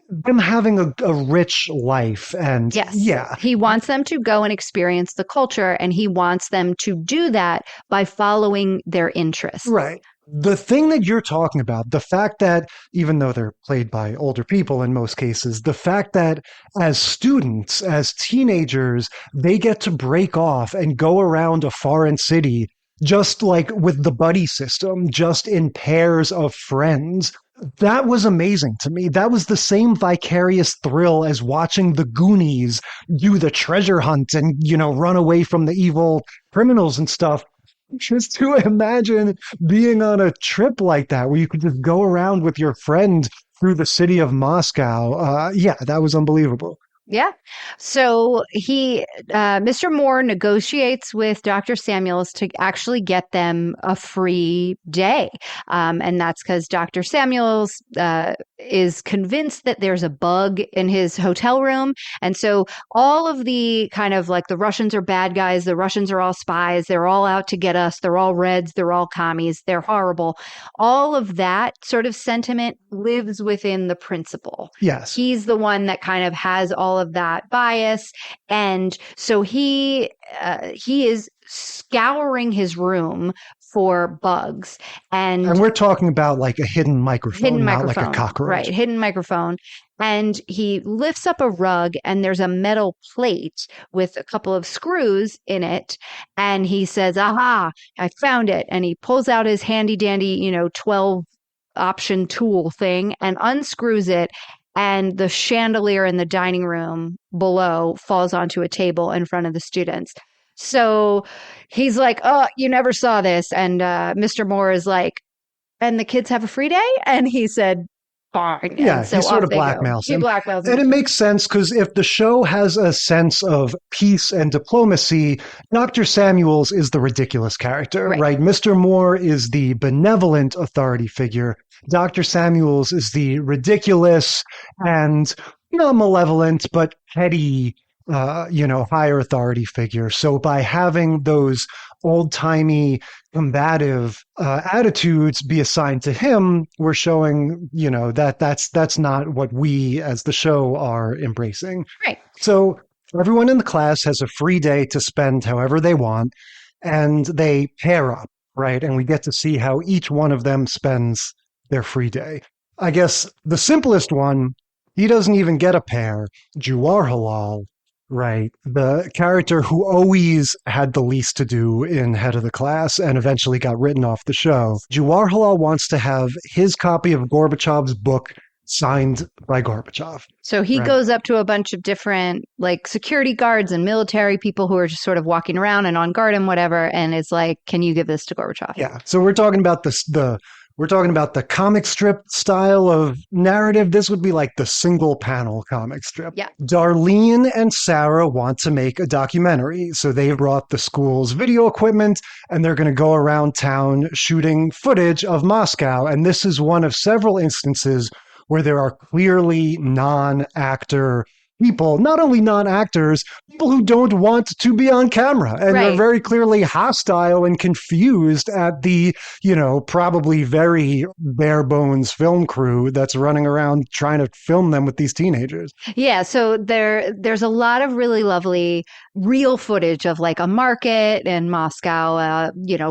them having a rich life. And yes, he wants them to go and experience the culture, and he wants them to do that by following their interests. Right. The thing that you're talking about, the fact that even though they're played by older people in most cases, the fact that as students, as teenagers, they get to break off and go around a foreign city just like with the buddy system, just in pairs of friends. That was amazing to me. That was the same vicarious thrill as watching the Goonies do the treasure hunt and, run away from the evil criminals and stuff. Just to imagine being on a trip like that where you could just go around with your friend through the city of Moscow. That was unbelievable. Yeah. So Mr. Moore negotiates with Dr. Samuels to actually get them a free day. And that's because Dr. Samuels is convinced that there's a bug in his hotel room. And so all of the kind of like the Russians are bad guys, the Russians are all spies, they're all out to get us, they're all Reds, they're all commies, they're horrible. All of that sort of sentiment lives within the principal. Yes. He's the one that kind of has all of that bias. And so he is scouring his room for bugs. And we're talking about like a hidden microphone, not like a cockroach. Right, hidden microphone. And he lifts up a rug and there's a metal plate with a couple of screws in it. And he says, aha, I found it. And he pulls out his handy dandy, 12 option tool thing and unscrews it. And the chandelier in the dining room below falls onto a table in front of the students. So he's like, oh, you never saw this. And Mr. Moore is like, and the kids have a free day? And he said, fine. Yeah, and so he sort of blackmails him. He blackmails him. And it makes sense because if the show has a sense of peace and diplomacy, Dr. Samuels is the ridiculous character, right? Mr. Moore is the benevolent authority figure. Dr. Samuels is the ridiculous and not malevolent, but petty, higher authority figure. So by having those old-timey combative attitudes be assigned to him, we're showing, that's not what we as the show are embracing. Right. So everyone in the class has a free day to spend however they want, and they pair up, right? And we get to see how each one of them spends their free day. I guess the simplest one, he doesn't even get a pair. Jawaharlal, right? The character who always had the least to do in Head of the Class and eventually got written off the show. Jawaharlal wants to have his copy of Gorbachev's book signed by Gorbachev. So he Right. goes up to a bunch of different like security guards and military people who are just sort of walking around and on guard and whatever, and is like, "Can you give this to Gorbachev?" Yeah. So we're talking about we're talking about the comic strip style of narrative. This would be like the single panel comic strip. Yeah. Darlene and Sarah want to make a documentary. So they've brought the school's video equipment and they're going to go around town shooting footage of Moscow. And this is one of several instances where there are clearly non-actor people, not only non-actors, people who don't want to be on camera. And they're Right. very clearly hostile and confused at the, probably very bare bones film crew that's running around trying to film them with these teenagers. Yeah, so there's a lot of really lovely real footage of like a market in Moscow,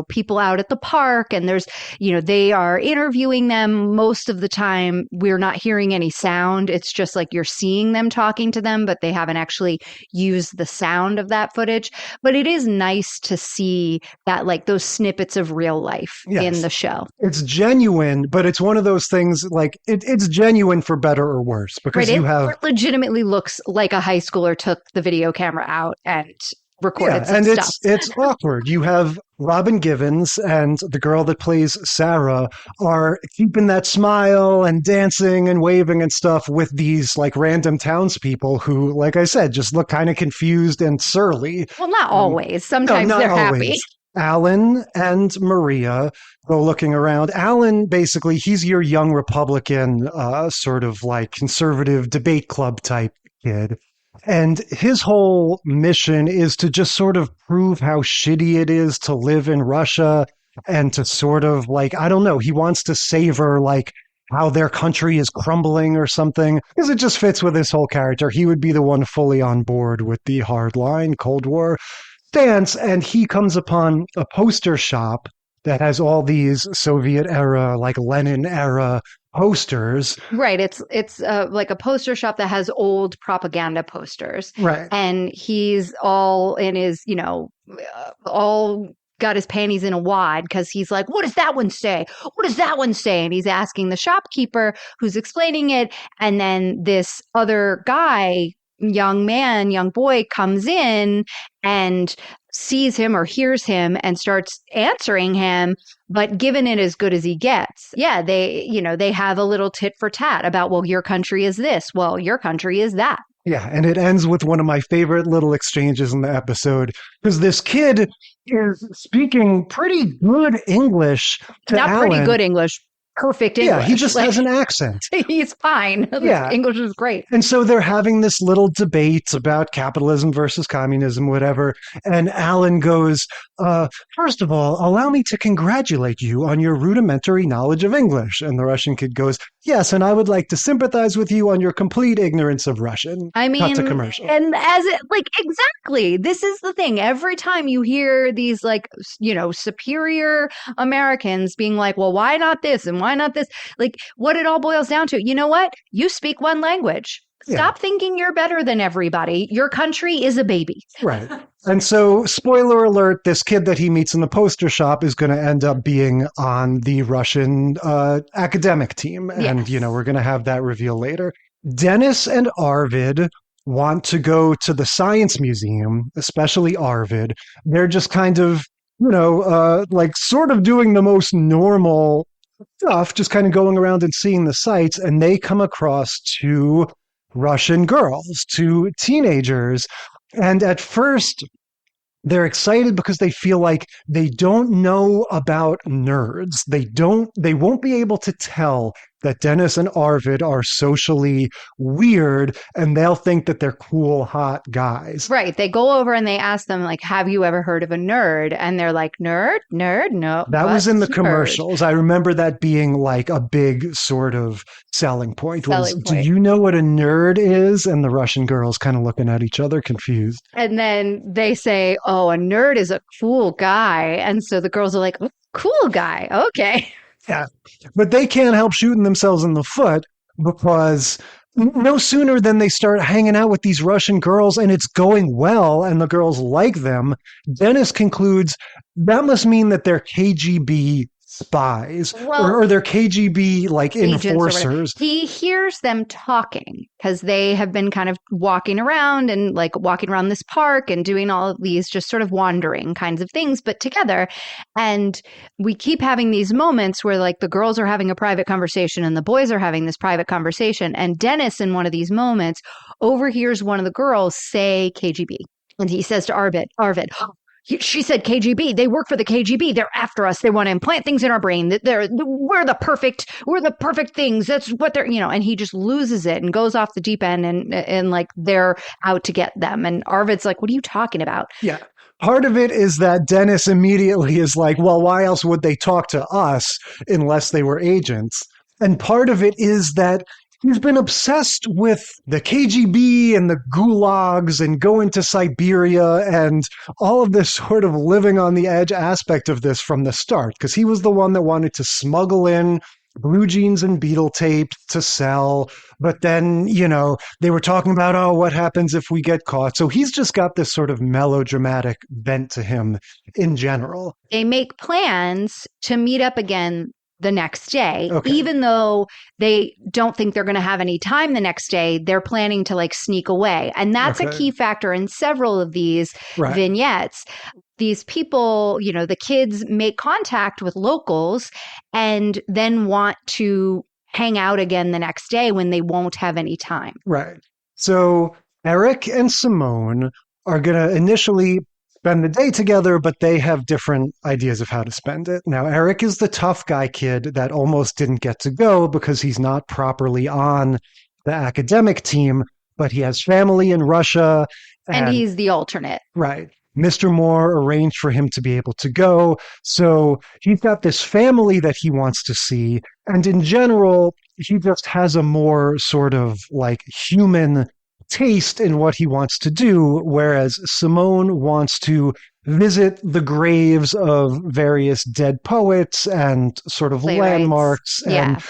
people out at the park, and there's, they are interviewing them. Most of the time, we're not hearing any sound. It's just like you're seeing them talking to them, but they haven't actually used the sound of that footage. But it is nice to see that, like, those snippets of real life in the show. It's genuine, but it's one of those things like it's genuine for better or worse because Right, you have it legitimately looks like a high schooler took the video camera out and recorded some and stuff. it's awkward. You have Robin Givens and the girl that plays Sarah are keeping that smile and dancing and waving and stuff with these like random townspeople who, like I said, just look kind of confused and surly. Well, not always. Sometimes No, not they're always. happy. Alan and Maria go looking around. Alan, basically, he's your young Republican, sort of like conservative debate club type kid. And his whole mission is to just sort of prove how shitty it is to live in Russia and to sort of like, I don't know, he wants to savor like how their country is crumbling or something because it just fits with his whole character. He would be the one fully on board with the hardline Cold War stance. And he comes upon a poster shop that has all these Soviet era, like Lenin era posters. Right. It's like a poster shop that has old propaganda posters. Right. And he's all in his, all got his panties in a wad because he's like, what does that one say? What does that one say? And he's asking the shopkeeper who's explaining it. And then this other guy, young boy comes in and sees him or hears him and starts answering him, but giving it as good as he gets. Yeah, they have a little tit for tat about, well, your country is this. Well, your country is that. Yeah, and it ends with one of my favorite little exchanges in the episode because this kid is speaking pretty good English to Not Alan. pretty good English. Perfect English. Yeah, he just has an accent. He's fine. Yeah. English is great. And so they're having this little debate about capitalism versus communism, whatever. And Alan goes, first of all, allow me to congratulate you on your rudimentary knowledge of English. And the Russian kid goes, yes, and I would like to sympathize with you on your complete ignorance of Russian. I mean, Cut to commercial. and exactly, this is the thing. Every time you hear these, like, superior Americans being like, well, why not this? And why not this? Like, what it all boils down to, you know what? You speak one language. Stop thinking you're better than everybody. Your country is a baby. Right. And so, spoiler alert, this kid that he meets in the poster shop is going to end up being on the Russian academic team. And, we're going to have that reveal later. Dennis and Arvid want to go to the science museum, especially Arvid. They're just kind of, sort of doing the most normal stuff, just kind of going around and seeing the sights. And they come across two Russian girls, two teenagers. And at first, they're excited because they feel like they don't know about nerds. They won't be able to tell that Dennis and Arvid are socially weird, and they'll think that they're cool, hot guys. Right. They go over and they ask them, like, have you ever heard of a nerd? And they're like, nerd? No. That was in the What's nerd? commercials. I remember that being like a big sort of selling point. Do you know what a nerd is? And the Russian girls kind of looking at each other confused. And then they say, oh, a nerd is a cool guy. And so the girls are like, oh, cool guy. Okay. Yeah, but they can't help shooting themselves in the foot because no sooner than they start hanging out with these Russian girls and it's going well and the girls like them, Dennis concludes that must mean that they're KGB spies Well, or they're KGB like agents or whatever. enforcers. He hears them talking because they have been kind of walking around and like walking around this park and doing all of these just sort of wandering kinds of things, but together. And we keep having these moments where like the girls are having a private conversation and the boys are having this private conversation. And Dennis, in one of these moments, overhears one of the girls say KGB. And he says to Arvid, she said KGB. They work for the KGB. They're after us. They want to implant things in our brain. We're the perfect things. That's what they're, and he just loses it and goes off the deep end and like they're out to get them. And Arvid's like, what are you talking about? Yeah. Part of it is that Dennis immediately is like, well, why else would they talk to us unless they were agents? And part of it is that he's been obsessed with the KGB and the gulags and going to Siberia and all of this sort of living on the edge aspect of this from the start, because he was the one that wanted to smuggle in blue jeans and Beatle tape to sell. But then, they were talking about, oh, what happens if we get caught? So he's just got this sort of melodramatic bent to him in general. They make plans to meet up again the next day, Okay. Even though they don't think they're going to have any time the next day, they're planning to like sneak away. And that's a key factor in several of these vignettes. These people, the kids make contact with locals and then want to hang out again the next day when they won't have any time. Right. So Eric and Simone are going to initially spend the day together, but they have different ideas of how to spend it. Now, Eric is the tough guy kid that almost didn't get to go because he's not properly on the academic team, but he has family in Russia. And he's the alternate. Right. Mr. Moore arranged for him to be able to go. So he's got this family that he wants to see. And in general, he just has a more sort of like human taste in what he wants to do, whereas Simone wants to visit the graves of various dead poets and sort of Playwrights. landmarks and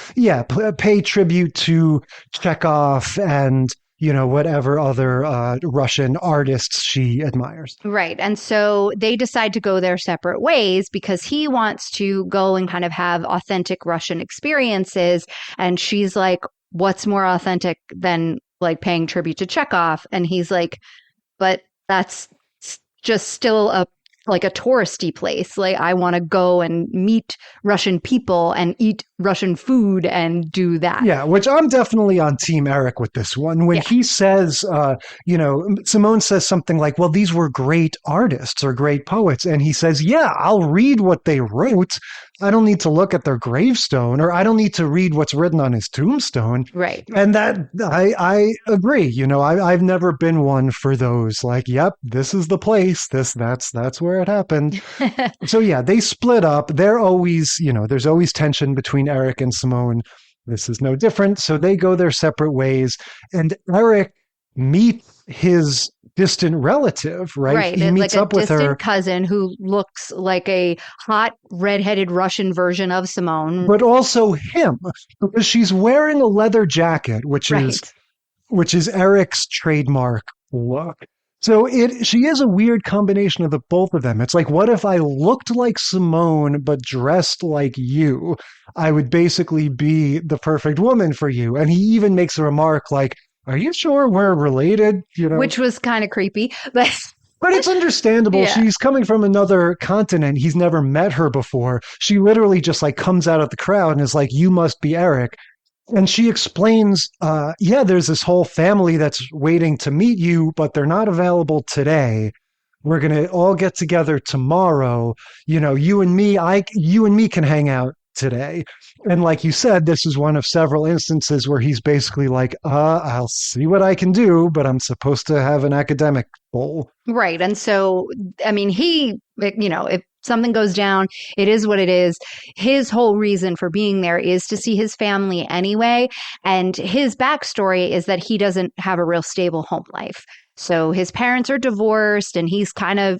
pay tribute to Chekhov and whatever other Russian artists she admires. Right. And so they decide to go their separate ways because he wants to go and kind of have authentic Russian experiences. And she's like, what's more authentic than like paying tribute to Chekhov? And he's like, but that's just still a touristy place. Like, I want to go and meet Russian people and eat Russian food and do that. Yeah, which I'm definitely on Team Eric with this one. When he says, Simone says something like, well, these were great artists or great poets. And he says, yeah, I'll read what they wrote. I don't need to look at their gravestone, or I don't need to read what's written on his tombstone. Right. And that I agree. I've never been one for those. Like, yep, this is the place. That's where it happened. So yeah, they split up. They're always, there's always tension between Eric and Simone. This is no different. So they go their separate ways. And Eric meets his distant relative, right? Right. He meets up with her distant cousin who looks like a hot redheaded Russian version of Simone. But also him, because she's wearing a leather jacket, which is Eric's trademark look. So she is a weird combination of the both of them. It's like, what if I looked like Simone but dressed like you? I would basically be the perfect woman for you. And he even makes a remark like, are you sure we're related? Which was kind of creepy, but it's understandable. Yeah. She's coming from another continent. He's never met her before. She literally just like comes out of the crowd and is like, you must be Eric. And she explains, there's this whole family that's waiting to meet you, but they're not available today. We're going to all get together tomorrow. You and me can hang out today. And like you said, this is one of several instances where he's basically like, I'll see what I can do, but I'm supposed to have an academic goal. Right. And so, I mean, if something goes down, it is what it is. His whole reason for being there is to see his family anyway. And his backstory is that he doesn't have a real stable home life. So his parents are divorced and he's kind of,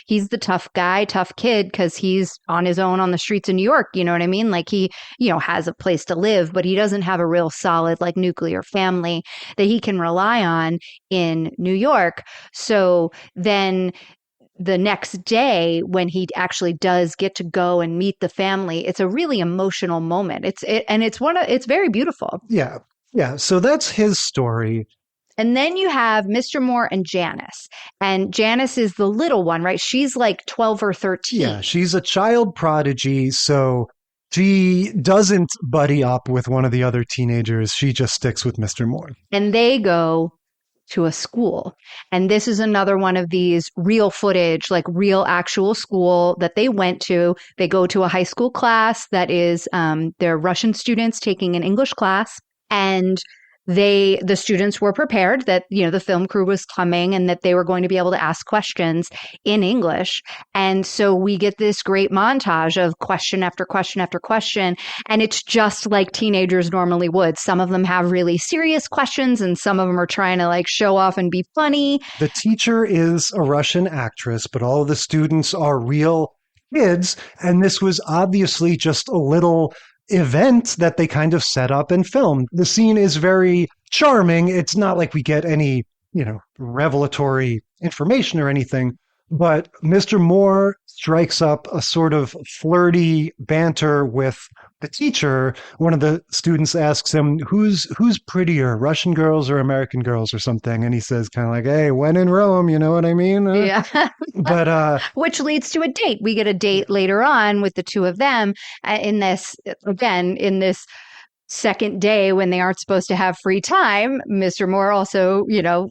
he's the tough guy, tough kid because he's on his own on the streets of New York. You know what I mean? Like he, has a place to live, but he doesn't have a real solid like nuclear family that he can rely on in New York. So then the next day when he actually does get to go and meet the family, it's a really emotional moment. It's very beautiful. Yeah. Yeah. So that's his story. And then you have Mr. Moore and Janice. And Janice is the little one, right? She's like 12 or 13. Yeah, she's a child prodigy, so she doesn't buddy up with one of the other teenagers. She just sticks with Mr. Moore. And they go to a school. And this is another one of these real footage, like real actual school that they went to. They go to a high school class that is, they're Russian students taking an English class. And the students were prepared that, the film crew was coming and that they were going to be able to ask questions in English. And so we get this great montage of question after question after question. And it's just like teenagers normally would. Some of them have really serious questions and some of them are trying to like show off and be funny. The teacher is a Russian actress, but all of the students are real kids. And this was obviously just a little event that they kind of set up and filmed. The scene is very charming. It's not like we get any, revelatory information or anything, but Mr. Moore strikes up a sort of flirty banter with the teacher. One of the students asks him, who's prettier, Russian girls or American girls or something? And he says kind of like, hey, when in Rome, you know what I mean? Yeah. But which leads to a date. We get a date later on with the two of them in this second day when they aren't supposed to have free time. Mr. Moore also,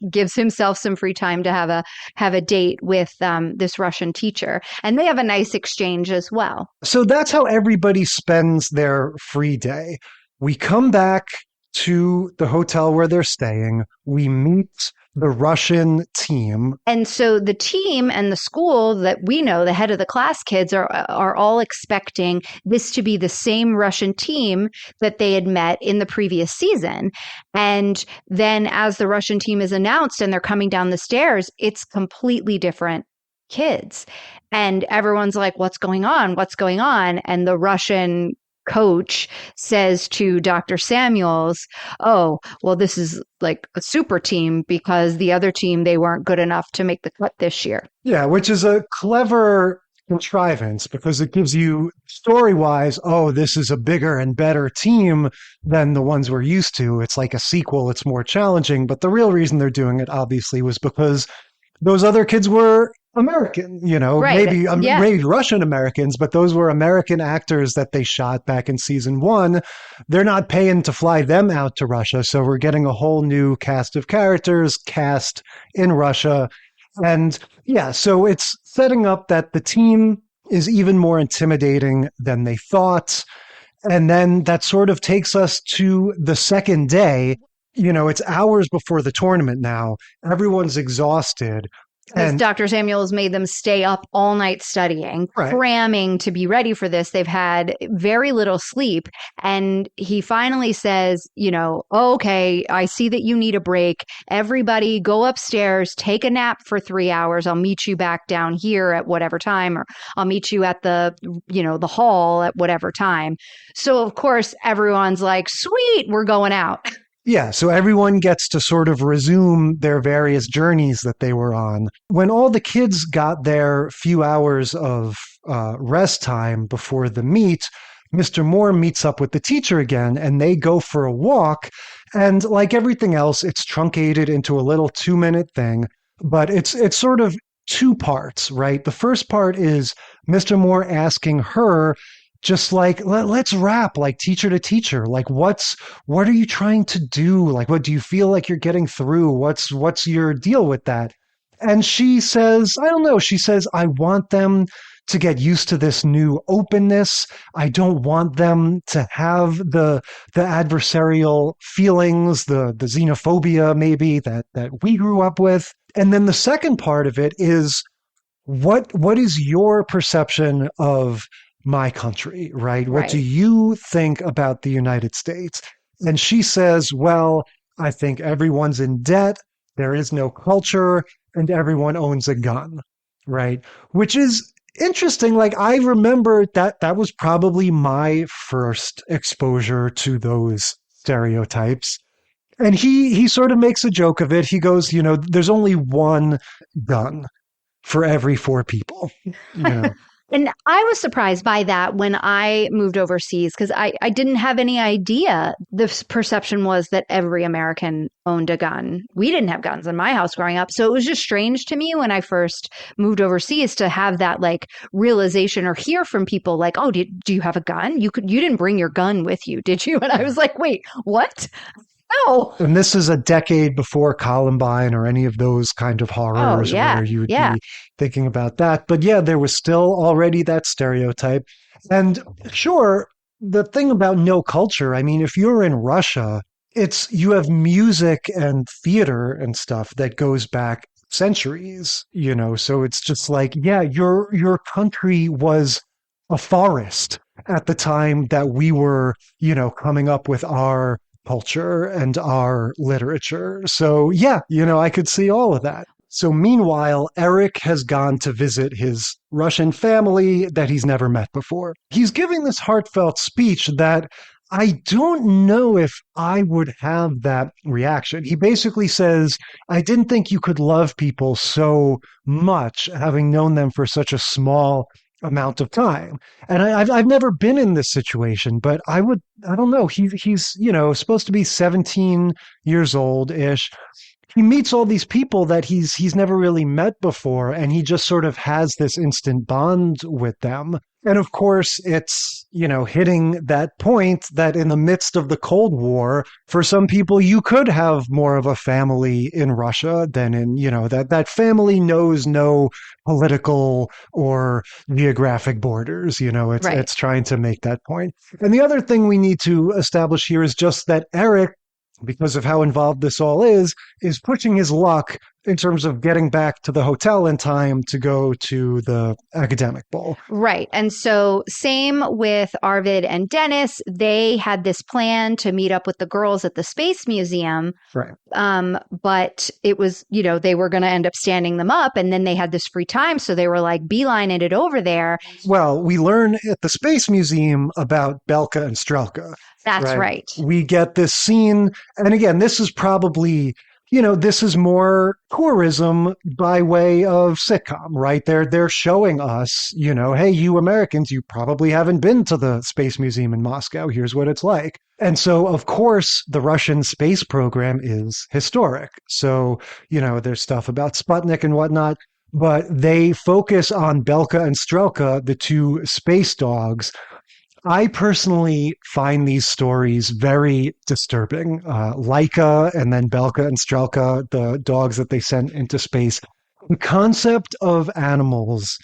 gives himself some free time to have a date with this Russian teacher. And they have a nice exchange as well. So that's how everybody spends their free day. We come back to the hotel where they're staying. We meet the Russian team. And so the team and the school that we know, the head of the class kids are all expecting this to be the same Russian team that they had met in the previous season. And then as the Russian team is announced and they're coming down the stairs, it's completely different kids. And everyone's like, what's going on? What's going on? And the Russian coach says to Dr. Samuels, oh, well, this is like a super team because the other team, they weren't good enough to make the cut this year. Yeah, which is a clever contrivance because it gives you story-wise, oh, this is a bigger and better team than the ones we're used to. It's like a sequel. It's more challenging. But the real reason they're doing it, obviously, was because those other kids were American, right. Maybe Russian Americans, but those were American actors that they shot back in season 1. They're not paying to fly them out to Russia. So we're getting a whole new cast of characters cast in Russia. And yeah, so it's setting up that the team is even more intimidating than they thought. And then that sort of takes us to the second day. It's hours before the tournament now. Everyone's exhausted. Because Dr. Samuels made them stay up all night studying, right, cramming to be ready for this. They've had very little sleep. And he finally says, okay, I see that you need a break. Everybody go upstairs, take a nap for 3 hours. I'll meet you back down here at whatever time, or I'll meet you at the hall at whatever time. So, of course, everyone's like, sweet, we're going out. Yeah, so everyone gets to sort of resume their various journeys that they were on. When all the kids got their few hours of rest time before the meet, Mr. Moore meets up with the teacher again, and they go for a walk. And like everything else, it's truncated into a little 2-minute thing, but it's sort of 2 parts, right? The first part is Mr. Moore asking her, just like, let's rap like teacher to teacher. Like, what are you trying to do? Like, what do you feel like you're getting through? What's your deal with that? And she says, I don't know. She says, I want them to get used to this new openness. I don't want them to have the adversarial feelings, the xenophobia maybe that we grew up with. And then the second part of it is, what is your perception of my country, right? What do you think about the United States? And she says, well, I think everyone's in debt. There is no culture and everyone owns a gun, right? Which is interesting. Like, I remember that was probably my first exposure to those stereotypes. And he sort of makes a joke of it. He goes, there's only one gun. for every 4 people. You know? And I was surprised by that when I moved overseas because I didn't have any idea. The perception was that every American owned a gun. We didn't have guns in my house growing up. So it was just strange to me when I first moved overseas to have that like realization or hear from people like, oh, do you have a gun? You didn't bring your gun with you, did you? And I was like, wait, what? No. And this is a decade before Columbine or any of those kind of horrors where you would be thinking about that. But yeah, there was still already that stereotype. And sure, the thing about no culture, I mean, if you're in Russia, you have music and theater and stuff that goes back centuries, you know, so it's just like, yeah, your country was a forest at the time that we were, you know, coming up with our culture and our literature. So yeah, you know, I could see all of that. So meanwhile, Eric has gone to visit his Russian family that he's never met before. He's giving this heartfelt speech that I don't know if I would have that reaction. He basically says, I didn't think you could love people so much, having known them for such a small amount of time. And I've never been in this situation, but I don't know. He's, you know, supposed to be 17 years old ish. He meets all these people that he's never really met before, and he just sort of has this instant bond with them. And of course, it's, you know, hitting that point that in the midst of the Cold War, for some people, you could have more of a family in Russia than in, you know, that family knows no political or geographic borders. You know, it's trying to make that point. And the other thing we need to establish here is just that Eric, because of how involved this all is pushing his luck in terms of getting back to the hotel in time to go to the academic ball. Right. And so same with Arvid and Dennis. They had this plan to meet up with the girls at the Space Museum. Right. But it was, you know, they were going to end up standing them up, and then they had this free time. So they were like beelining it over there. Well, we learn at the Space Museum about Belka and Strelka. That's right. We get this scene. And again, this is probably, you know, this is more tourism by way of sitcom, right? They're showing us, you know, hey, you Americans, you probably haven't been to the Space Museum in Moscow. Here's what it's like. And so, of course, the Russian space program is historic. So, you know, there's stuff about Sputnik and whatnot, but they focus on Belka and Strelka, the 2 space dogs. I personally find these stories very disturbing. Laika and then Belka and Strelka, the dogs that they sent into space. The concept of animals,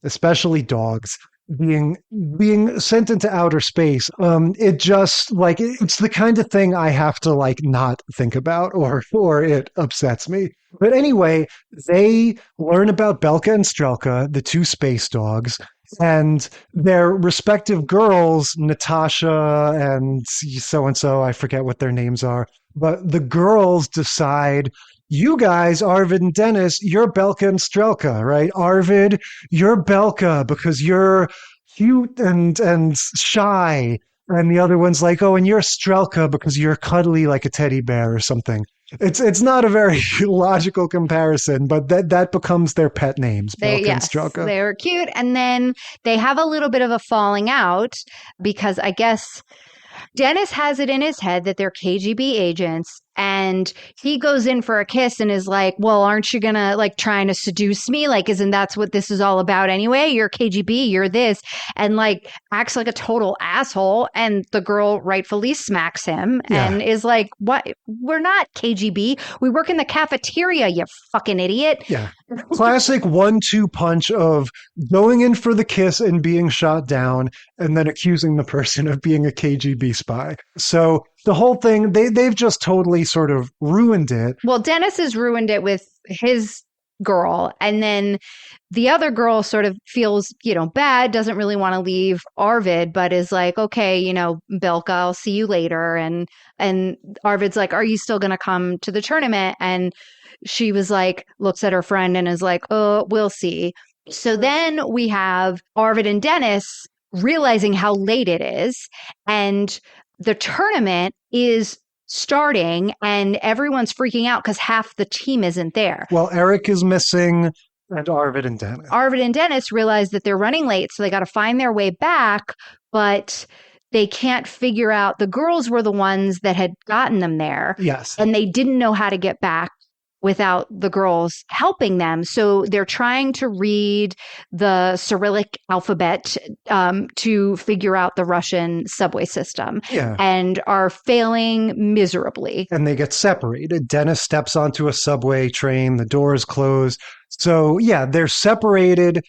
especially dogs, being sent into outer space, it just like it's the kind of thing I have to like not think about or it upsets me. But anyway, they learn about Belka and Strelka, the 2 space dogs, and their respective girls, Natasha and so-and-so, I forget what their names are, but the girls decide, you guys, Arvid and Dennis, you're Belka and Strelka, right? Arvid, you're Belka because you're cute and shy. And the other one's like, oh, and you're Strelka because you're cuddly like a teddy bear or something. It's not a very logical comparison, but that becomes their pet names, Belka and Strelka. They were cute. And then they have a little bit of a falling out because I guess Dennis has it in his head that they're KGB agents, and he goes in for a kiss and is like, well, aren't you gonna like trying to seduce me? Like, isn't that's what this is all about anyway? You're KGB, you're this, and like acts like a total asshole. And the girl rightfully smacks him and is like, what? We're not KGB. We work in the cafeteria, you fucking idiot. Yeah. Classic 1-2 punch of going in for the kiss and being shot down and then accusing the person of being a KGB spy. So the whole thing, they've just totally sort of ruined it. Well, Dennis has ruined it with his girl. And then the other girl sort of feels, you know, bad, doesn't really want to leave Arvid, but is like, okay, you know, Belka, I'll see you later. And Arvid's like, are you still going to come to the tournament? And she was like, looks at her friend and is like, oh, we'll see. So then we have Arvid and Dennis realizing how late it is. And the tournament is starting and everyone's freaking out because half the team isn't there. Well, Eric is missing. And Arvid and Dennis. Arvid and Dennis realize that they're running late, so they got to find their way back, but they can't figure out. The girls were the ones that had gotten them there. Yes. And they didn't know how to get back without the girls helping them. So they're trying to read the Cyrillic alphabet to figure out the Russian subway system and are failing miserably. And they get separated. Dennis steps onto a subway train. The doors close. So, yeah, they're separated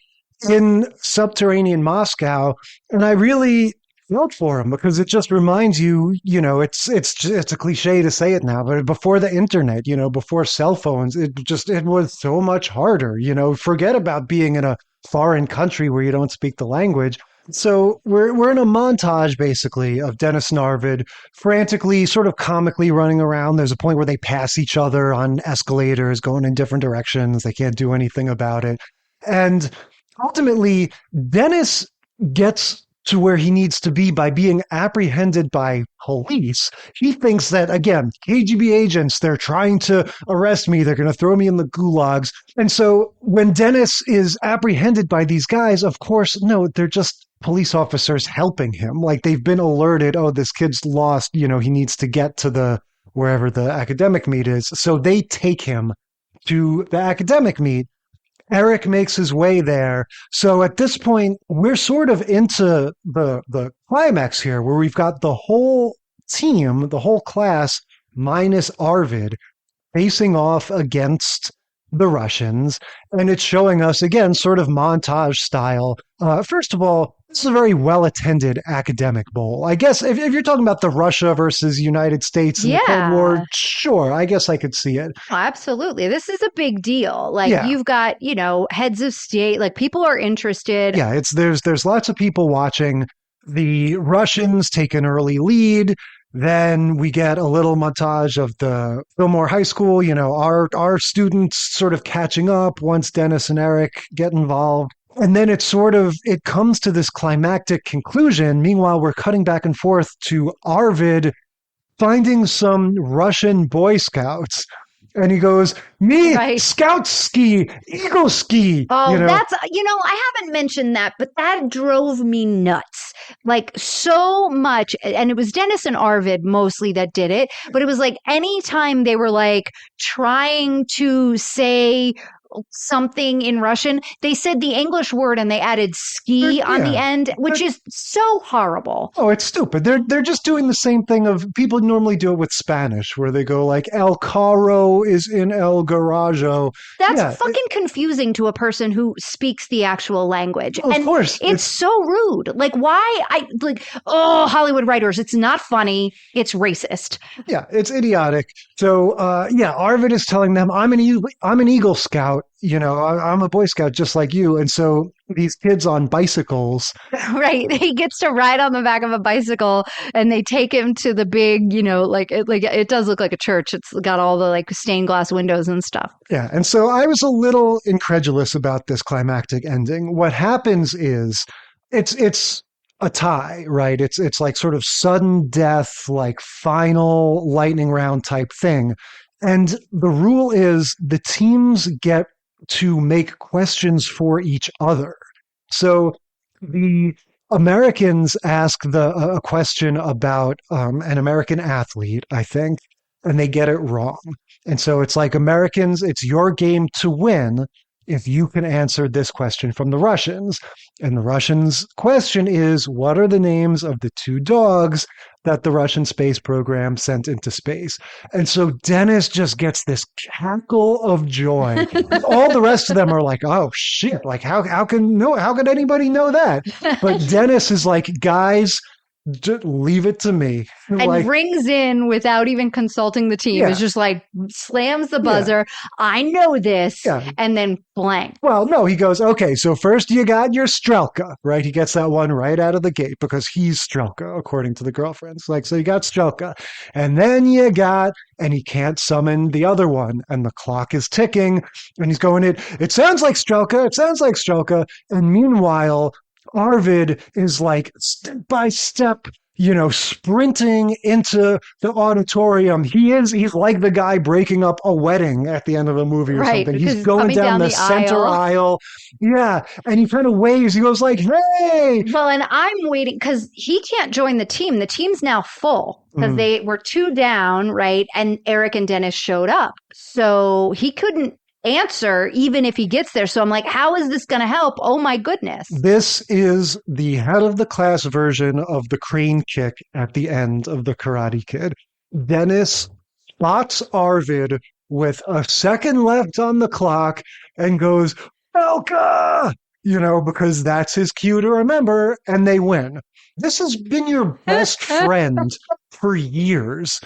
in subterranean Moscow. And I really felt for him because it just reminds you, it's a cliche to say it now, but before the internet, before cell phones, it was so much harder, forget about being in a foreign country where you don't speak the language. So we're in a montage basically of Dennis and Arvid frantically, sort of comically running around. There's a point where they pass each other on escalators going in different directions. They can't do anything about it. And ultimately, Dennis gets to where he needs to be by being apprehended by police. He thinks that, again, KGB agents, they're trying to arrest me. They're going to throw me in the gulags. And so when Dennis is apprehended by these guys, of course, no, they're just police officers helping him. Like they've been alerted, oh, this kid's lost, he needs to get to wherever the academic meet is. So they take him to the academic meet. Eric makes his way there. So at this point, we're sort of into the climax here where we've got the whole team, the whole class, minus Arvid, facing off against the Russians. And it's showing us, again, sort of montage style. First of all, this is a very well-attended academic bowl. I guess if you're talking about the Russia versus United States in the Cold War, sure, I guess I could see it. Oh, absolutely. This is a big deal. Like you've got, heads of state, like people are interested. Yeah, there's lots of people watching. The Russians take an early lead. Then we get a little montage of the Fillmore High School, our students sort of catching up once Dennis and Eric get involved. And then it comes to this climactic conclusion. Meanwhile, we're cutting back and forth to Arvid finding some Russian Boy Scouts. And he goes, me, Scout ski, Eagle ski. Oh, that's, I haven't mentioned that, but that drove me nuts. Like so much. And it was Dennis and Arvid mostly that did it. But it was like anytime they were like trying to say something in Russian, they said the English word and they added ski on the end, which is so horrible. Oh, it's stupid. They're just doing the same thing of people normally do it with Spanish, where they go like El Carro is in El Garajo. That's fucking confusing to a person who speaks the actual language. Of course. It's so rude. Like why Hollywood writers, it's not funny. It's racist. Yeah, it's idiotic. So Arvid is telling them, I'm an Eagle Scout. I'm a Boy Scout just like you. And so these kids on bicycles. Right. He gets to ride on the back of a bicycle and they take him to the big, it does look like a church. It's got all the like stained glass windows and stuff. Yeah. And so I was a little incredulous about this climactic ending. What happens is it's a tie, right? It's like sort of sudden death, like final lightning round type thing. And the rule is the teams get to make questions for each other. So the Americans ask a question about an American athlete, I think, and they get it wrong. And so it's like, Americans, it's your game to win if you can answer this question from the Russians. And the Russians' question is, what are the names of the two dogs that the Russian space program sent into space? And so Dennis just gets this cackle of joy. All the rest of them are like, oh shit, like how could anybody know that? But Dennis is like, guys, just leave it to me. And rings in without even consulting the team. It's just like slams the buzzer. I know this. And then blank. Well, no, he goes, okay, so first you got your Strelka, right? He gets that one right out of the gate because he's Strelka, according to the girlfriends. Like, so you got Strelka. And then and he can't summon the other one. And the clock is ticking. And he's going, it sounds like Strelka. It sounds like Strelka. And meanwhile, Arvid is like step by step sprinting into the auditorium. He's like the guy breaking up a wedding at the end of a movie or Right, something. because He's going down the center aisle. Yeah. And he kind of waves. He goes like, hey. Well, and I'm waiting because he can't join the team. The team's now full because they were 2 down, right? And Eric and Dennis showed up. So he couldn't answer even if he gets there. So I'm like, how is this going to help? Oh my goodness. This is the head of the class version of the crane kick at the end of the Karate Kid. Dennis spots Arvid with a second left on the clock and goes, Belka! Because that's his cue to remember, and they win. This has been your best friend for years,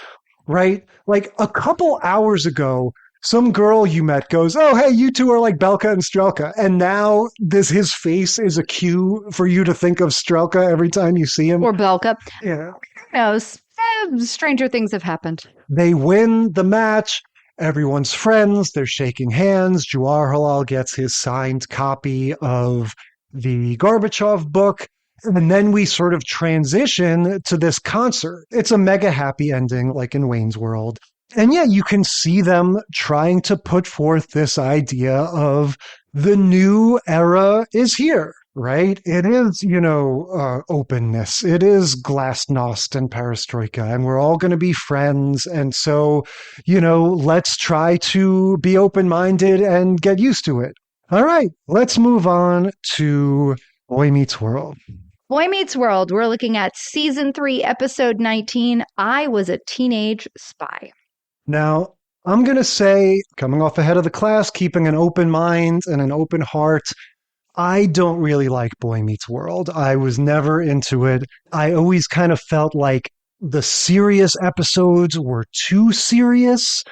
right? Like a couple hours ago, some girl you met goes, oh, hey, you two are like Belka and Strelka. And now his face is a cue for you to think of Strelka every time you see him. Or Belka. Yeah. Who knows? Stranger things have happened. They win the match. Everyone's friends. They're shaking hands. Jawar Halal gets his signed copy of the Gorbachev book. And then we sort of transition to this concert. It's a mega happy ending, like in Wayne's World. And yeah, you can see them trying to put forth this idea of the new era is here, right? It is, openness. It is glasnost and perestroika, and we're all going to be friends. And so, let's try to be open-minded and get used to it. All right, let's move on to Boy Meets World. Boy Meets World, we're looking at season 3, episode 19. I Was a Teenage Spy. Now, I'm going to say, coming off ahead of the class, keeping an open mind and an open heart, I don't really like Boy Meets World. I was never into it. I always kind of felt like the serious episodes were too serious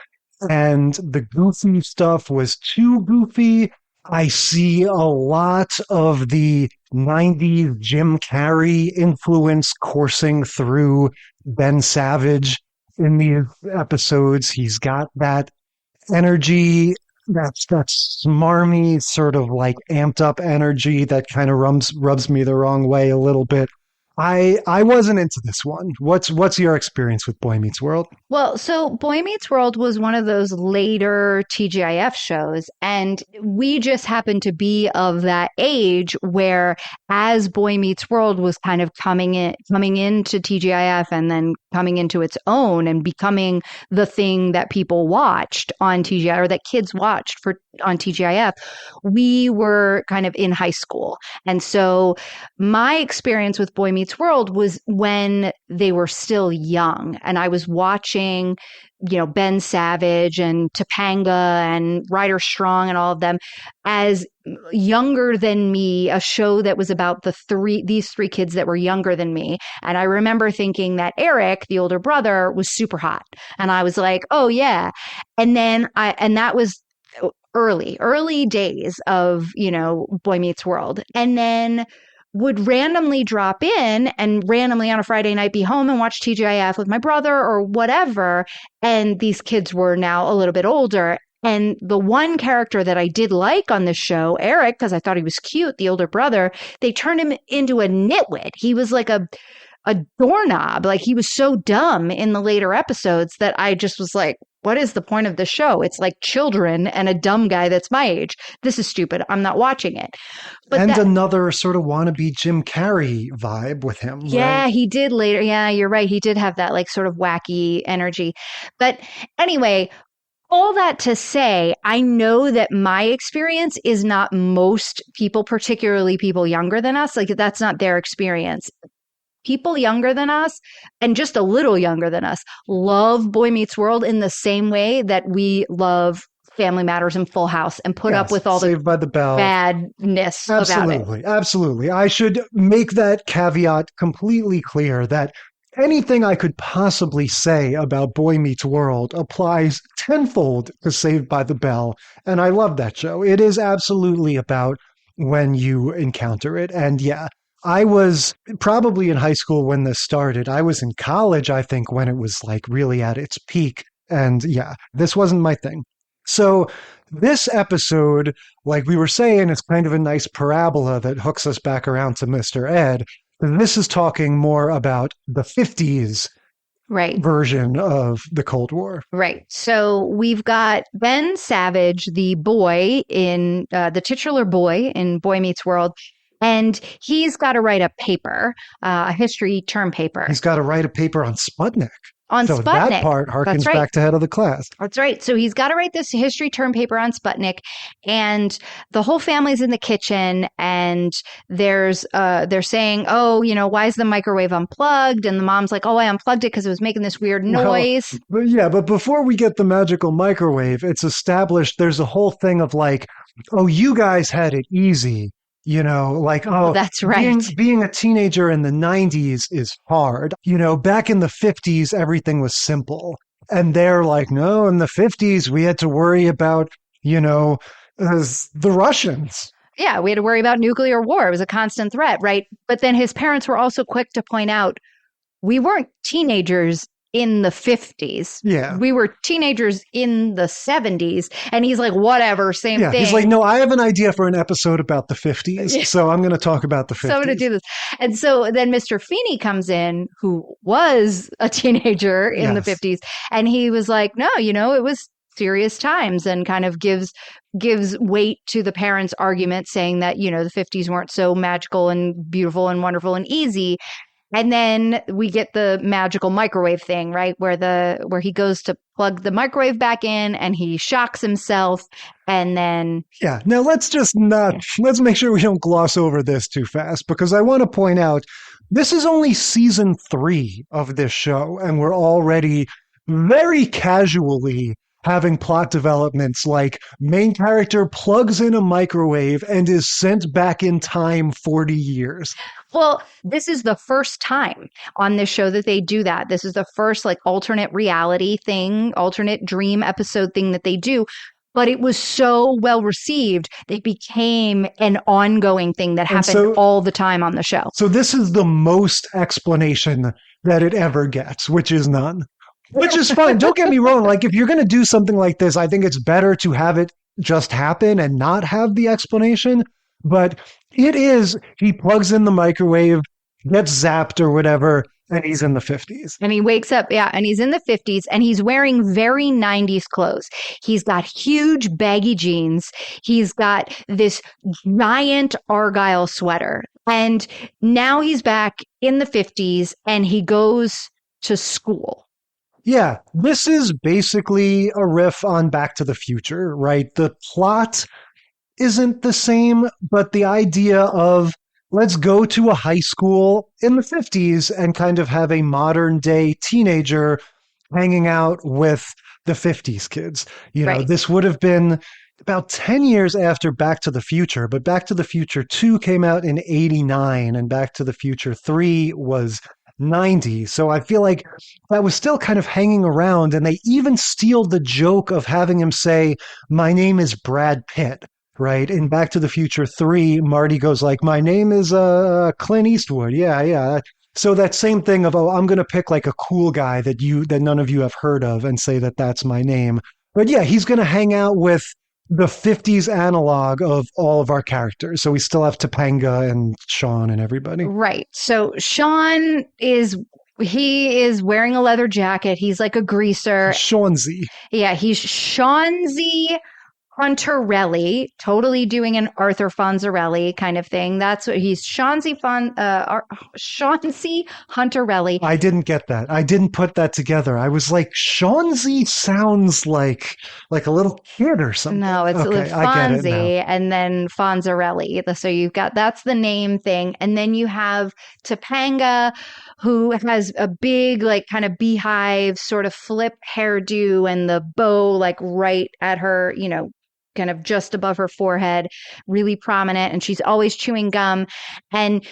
and the goofy stuff was too goofy. I see a lot of the 90s Jim Carrey influence coursing through Ben Savage in these episodes. He's got that energy, that's smarmy, sort of like amped up energy that kind of rubs me the wrong way a little bit. I wasn't into this one. What's your experience with Boy Meets World? Well, so Boy Meets World was one of those later TGIF shows, and we just happened to be of that age where, as Boy Meets World was kind of coming into TGIF and then coming into its own and becoming the thing that people watched on TGIF or that kids watched on TGIF, we were kind of in high school. And so my experience with Boy Meets World was when they were still young, and I was watching, Ben Savage and Topanga and Ryder Strong and all of them as younger than me, a show that was about these three kids that were younger than me. And I remember thinking that Eric, the older brother, was super hot. And I was like, oh yeah. And then that was early days of, Boy Meets World. And then would randomly drop in and randomly on a Friday night be home and watch TGIF with my brother or whatever. And these kids were now a little bit older. And the one character that I did like on the show, Eric, because I thought he was cute, the older brother, they turned him into a nitwit. He was like a doorknob. Like, he was so dumb in the later episodes that I just was like, what is the point of the show? It's like children and a dumb guy that's my age. This is stupid. I'm not watching it. But another sort of wannabe Jim Carrey vibe with him. Yeah, right? He did later. Yeah, you're right. He did have that like sort of wacky energy. But anyway, all that to say, I know that my experience is not most people, particularly people younger than us. Like, that's not their experience. People younger than us and just a little younger than us love Boy Meets World in the same way that we love Family Matters and Full House and put up with all Saved by the Bell badness about it. Absolutely. I should make that caveat completely clear that anything I could possibly say about Boy Meets World applies tenfold to Saved by the Bell. And I love that show. It is absolutely about when you encounter it. And yeah, I was probably in high school when this started. I was in college, I think, when it was like really at its peak. And yeah, this wasn't my thing. So this episode, like we were saying, is kind of a nice parabola that hooks us back around to Mr. Ed. This is talking more about the 50s Right. version of the Cold War. Right. So we've got Ben Savage, the boy in the titular boy in Boy Meets World, and he's got to write a paper, a history term paper. He's got to write a paper on Sputnik. On so Sputnik. that part harkens That's right. back to head of the class. That's right. So he's got to write this history term paper on Sputnik, and the whole family's in the kitchen, and they're saying, "Oh, why is the microwave unplugged?" And the mom's like, "Oh, I unplugged it because it was making this weird noise." But before we get the magical microwave, it's established there's a whole thing of like, oh, you guys had it easy. That's right. Being a teenager in the 90s is hard. Back in the 50s, everything was simple. And they're like, no, in the 50s, we had to worry about, the Russians. Yeah, we had to worry about nuclear war. It was a constant threat, right? But then his parents were also quick to point out, we weren't teenagers in the 50s. Yeah. We were teenagers in the 70s. And he's like, whatever, same thing. He's like, no, I have an idea for an episode about the 50s. So I'm going to talk about the 50s. So I'm going to do this. And so then Mr. Feeney comes in, who was a teenager in the 50s. And he was like, no, it was serious times, and kind of gives weight to the parents' argument, saying that, the 50s weren't so magical and beautiful and wonderful and easy. And then we get the magical microwave thing, right? Where he goes to plug the microwave back in and he shocks himself, and then Now let's make sure we don't gloss over this too fast, because I want to point out this is only season 3 of this show, and we're already very casually having plot developments like main character plugs in a microwave and is sent back in time 40 years. Well, this is the first time on this show that they do that. This is the first alternate reality thing, alternate dream episode thing that they do. But it was so well received, they became an ongoing thing that happened all the time on the show. So this is the most explanation that it ever gets, which is none. Which is fine. Don't get me wrong. If you're going to do something like this, I think it's better to have it just happen and not have the explanation. But he plugs in the microwave, gets zapped or whatever, and he's in the 50s. And he wakes up, and he's in the 50s, and he's wearing very 90s clothes. He's got huge baggy jeans. He's got this giant Argyle sweater. And now he's back in the 50s, and he goes to school. Yeah, this is basically a riff on Back to the Future, right? The plot isn't the same, but the idea of let's go to a high school in the 50s and kind of have a modern day teenager hanging out with the 50s kids. This would have been about 10 years after Back to the Future, but Back to the Future 2 came out in 89 and Back to the Future 3 was 90. So I feel like that was still kind of hanging around, and they even steal the joke of having him say, "My name is Brad Pitt." Right? In Back to the Future 3, Marty goes like, "My name is Clint Eastwood." Yeah. So that same thing of, oh, I'm going to pick a cool guy that none of you have heard of and say that that's my name. But yeah, he's going to hang out with the 50s analog of all of our characters. So we still have Topanga and Sean and everybody. Right. So Sean is wearing a leather jacket. He's like a greaser. Shawnzy. Yeah, he's Shawnzy Hunterelli, totally doing an Arthur Fonzarelli kind of thing. That's what he's Shawnzy Hunterelli. I didn't get that. I didn't put that together. I was like, Shawnzy sounds like a little kid or something. No, it's okay, Fonzie and then Fonzarelli. So that's the name thing. And then you have Topanga, who has a big, kind of beehive sort of flip hairdo and the bow, right at her, kind of just above her forehead, really prominent. And she's always chewing gum. And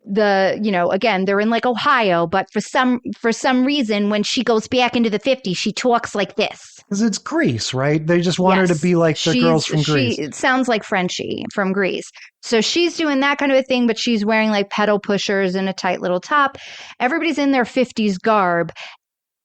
again, they're in Ohio, but for some reason, when she goes back into the 50s, she talks like this. Because it's Greece, right? They just want her to be like the girls from Greece. It sounds like Frenchie from Greece. So she's doing that kind of a thing, but she's wearing pedal pushers and a tight little top. Everybody's in their 50s garb.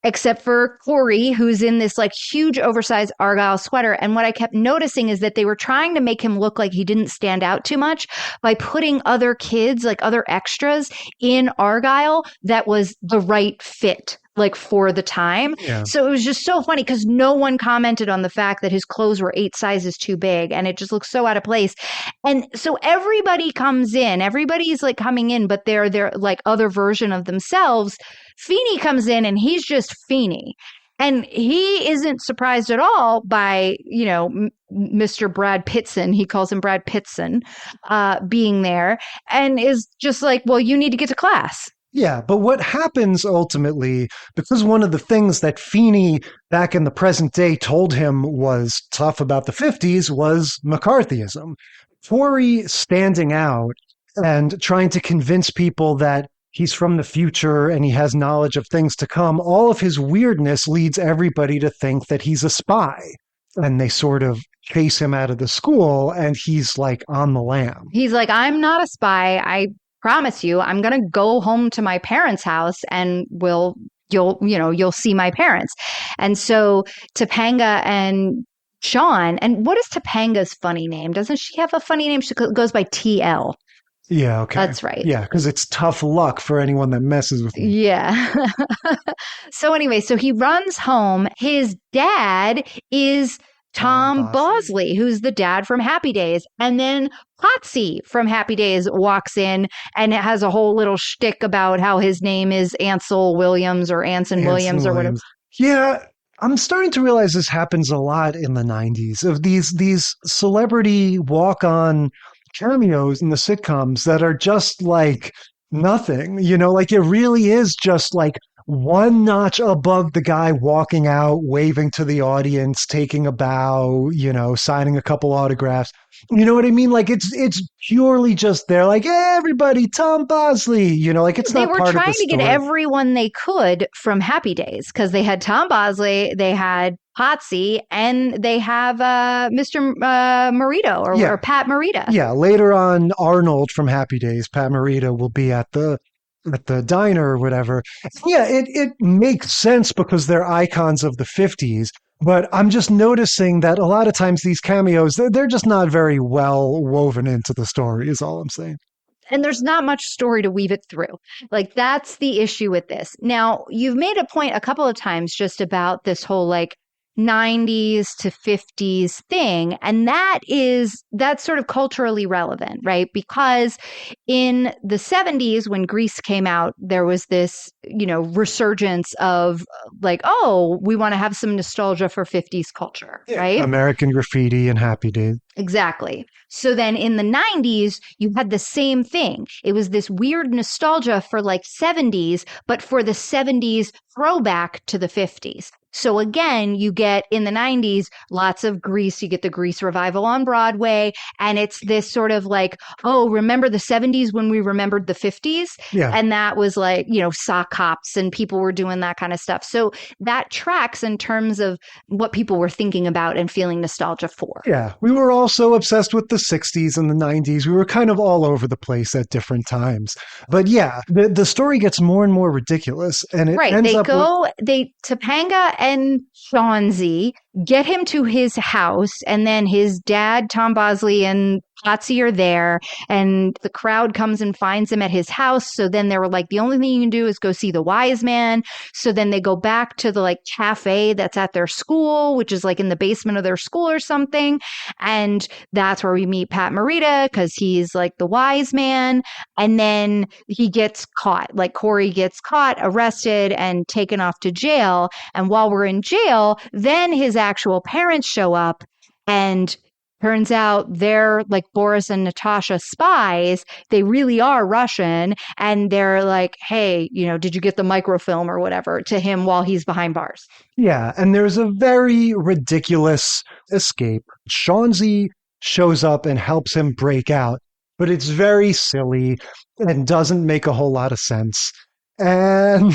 except for Corey, who's in this like huge oversized Argyle sweater. And what I kept noticing is that they were trying to make him look like he didn't stand out too much by putting other kids, like other extras in Argyle that was the right fit, like for the time. Yeah. So it was just so funny because no one commented on the fact that his clothes were 8 sizes too big and it just looks so out of place. And so everybody comes in, everybody's like coming in, but they're like other version of themselves. Feeney comes in and he's just Feeney. And he isn't surprised at all by, Mr. Brad Pittson, he calls him Brad Pittson, being there and is just like, well, you need to get to class. Yeah, but what happens ultimately, because one of the things that Feeney back in the present day told him was tough about the 50s was McCarthyism. Tory standing out and trying to convince people that he's from the future and he has knowledge of things to come, all of his weirdness leads everybody to think that he's a spy. And they sort of chase him out of the school and he's like on the lam. He's like, I'm not a spy. I promise you, I'm going to go home to my parents' house and you'll see my parents. And so Topanga and Sean, and what is Topanga's funny name? Doesn't she have a funny name? She goes by TL. Yeah, okay. That's right. Yeah, because it's tough luck for anyone that messes with me. Yeah. So anyway, so he runs home. His dad is Tom Bosley, who's the dad from Happy Days. And then Potsy from Happy Days walks in and it has a whole little shtick about how his name is Ansel Williams or Anson Williams or whatever. Yeah, I'm starting to realize this happens a lot in the 90s of these celebrity walk-on cameos in the sitcoms that are just like nothing, like it really is just like one notch above the guy walking out, waving to the audience, taking a bow, signing a couple autographs. You know what I mean? Like it's purely just there, like, hey, everybody, Tom Bosley, like it's not part of the story. They were trying to get everyone they could from Happy Days because they had Tom Bosley, they had Potsy, and they have Mr. Morita or Pat Morita. Yeah, later on, Arnold from Happy Days, Pat Morita, will be at the diner or whatever. Yeah, it makes sense because they're icons of the 50s. But I'm just noticing that a lot of times these cameos, they're just not very well woven into the story, is all I'm saying. And there's not much story to weave it through. Like, that's the issue with this. Now, you've made a point a couple of times just about this whole, like, 90s to 50s thing. And that's sort of culturally relevant, right? Because in the 70s, when Grease came out, there was this, resurgence of like, oh, we want to have some nostalgia for 50s culture, right? American Graffiti and Happy Days. Exactly. So then in the 90s, you had the same thing. It was this weird nostalgia for like 70s, but for the 70s throwback to the 50s. So again, you get in the 90s, lots of Grease. You get the Grease revival on Broadway. And it's this sort of like, oh, remember the 70s when we remembered the 50s? Yeah. And that was like, sock hops and people were doing that kind of stuff. So that tracks in terms of what people were thinking about and feeling nostalgia for. Yeah. We were also obsessed with the 60s and the 90s. We were kind of all over the place at different times. But yeah, the story gets more and more ridiculous. And it ends up Topanga and Chauncey get him to his house, and then his dad, Tom Bosley, and Potsy are there, and the crowd comes and finds him at his house. So then they were like, the only thing you can do is go see the wise man. So then they go back to the like cafe that's at their school, which is like in the basement of their school or something. And that's where we meet Pat Morita because he's like the wise man. And then he gets caught, like Corey gets caught, arrested, and taken off to jail. And while we're in jail, then his actual parents show up, and turns out they're like Boris and Natasha spies. They really are Russian. And they're like, hey, did you get the microfilm or whatever to him while he's behind bars? Yeah. And there's a very ridiculous escape. Chauncey shows up and helps him break out, but it's very silly and doesn't make a whole lot of sense. And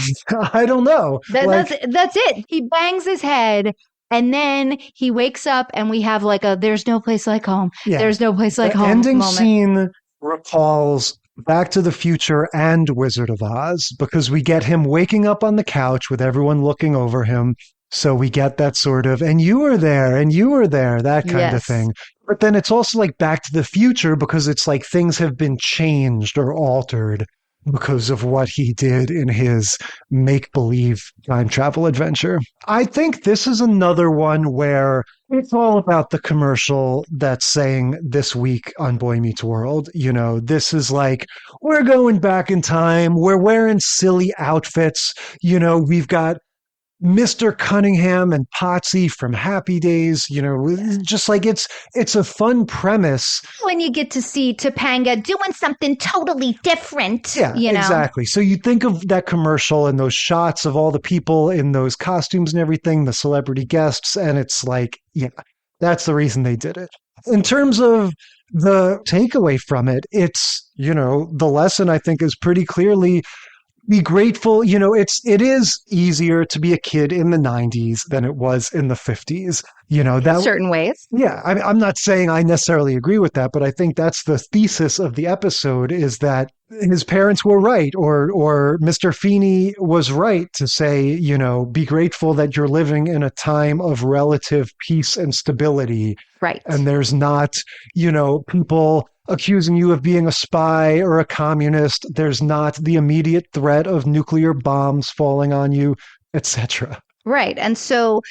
I don't know. That's it. He bangs his head. And then he wakes up and we have like there's no place like home. Yeah. There's no place like the home ending moment. Scene recalls Back to the Future and Wizard of Oz, because we get him waking up on the couch with everyone looking over him. So we get that sort of, and you were there, and you were there, that kind of Yes. thing. But then it's also like Back to the Future because it's like things have been changed or altered because of what he did in his make-believe time travel adventure. I think this is another one where it's all about the commercial that's saying this week on Boy Meets World. You know, this is like, we're going back in time. We're wearing silly outfits. You know, we've got Mr. Cunningham and Potsy from Happy Days, you know, just like it's a fun premise. When you get to see Topanga doing something totally different, Yeah, you know? exactly. So you think of that commercial and those shots of all the people in those costumes and everything, the celebrity guests, and it's like, yeah, that's the reason they did it. In terms of the takeaway from it, it's, you know, the lesson I think is pretty clearly be grateful. You know, it is easier to be a kid in the 90s than it was in the 50s. You know, that certain ways. Yeah, I'm not saying I necessarily agree with that, but I think that's the thesis of the episode is that his parents were right, or Mr. Feeney was right to say, you know, be grateful that you're living in a time of relative peace and stability. Right. And there's not, you know, people accusing you of being a spy or a communist. There's not the immediate threat of nuclear bombs falling on you, etc. Right. And so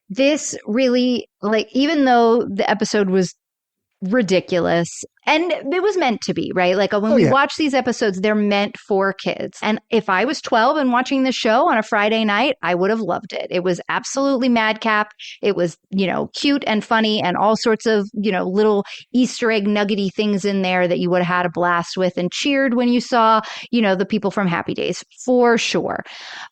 this really, like, even though the episode was ridiculous and it was meant to be, right? Like when we watch these episodes, they're meant for kids. And if I was 12 and watching the show on a Friday night, I would have loved it. It was absolutely madcap. It was, you know, cute and funny and all sorts of, you know, little Easter egg nuggety things in there that you would have had a blast with and cheered when you saw, you know, the people from Happy Days for sure.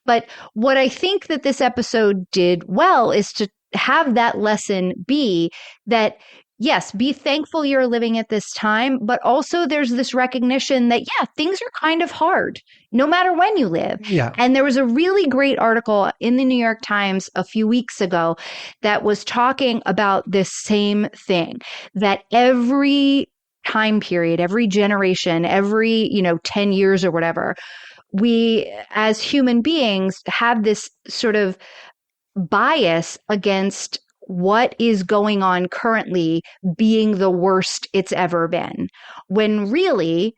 But what I think that this episode did well is to have that lesson be that yes, be thankful you're living at this time, but also there's this recognition that, yeah, things are kind of hard no matter when you live. Yeah. And there was a really great article in the New York Times a few weeks ago that was talking about this same thing, that every time period, every generation, every, 10 years or whatever, we as human beings have this sort of bias against what is going on currently being the worst it's ever been, when really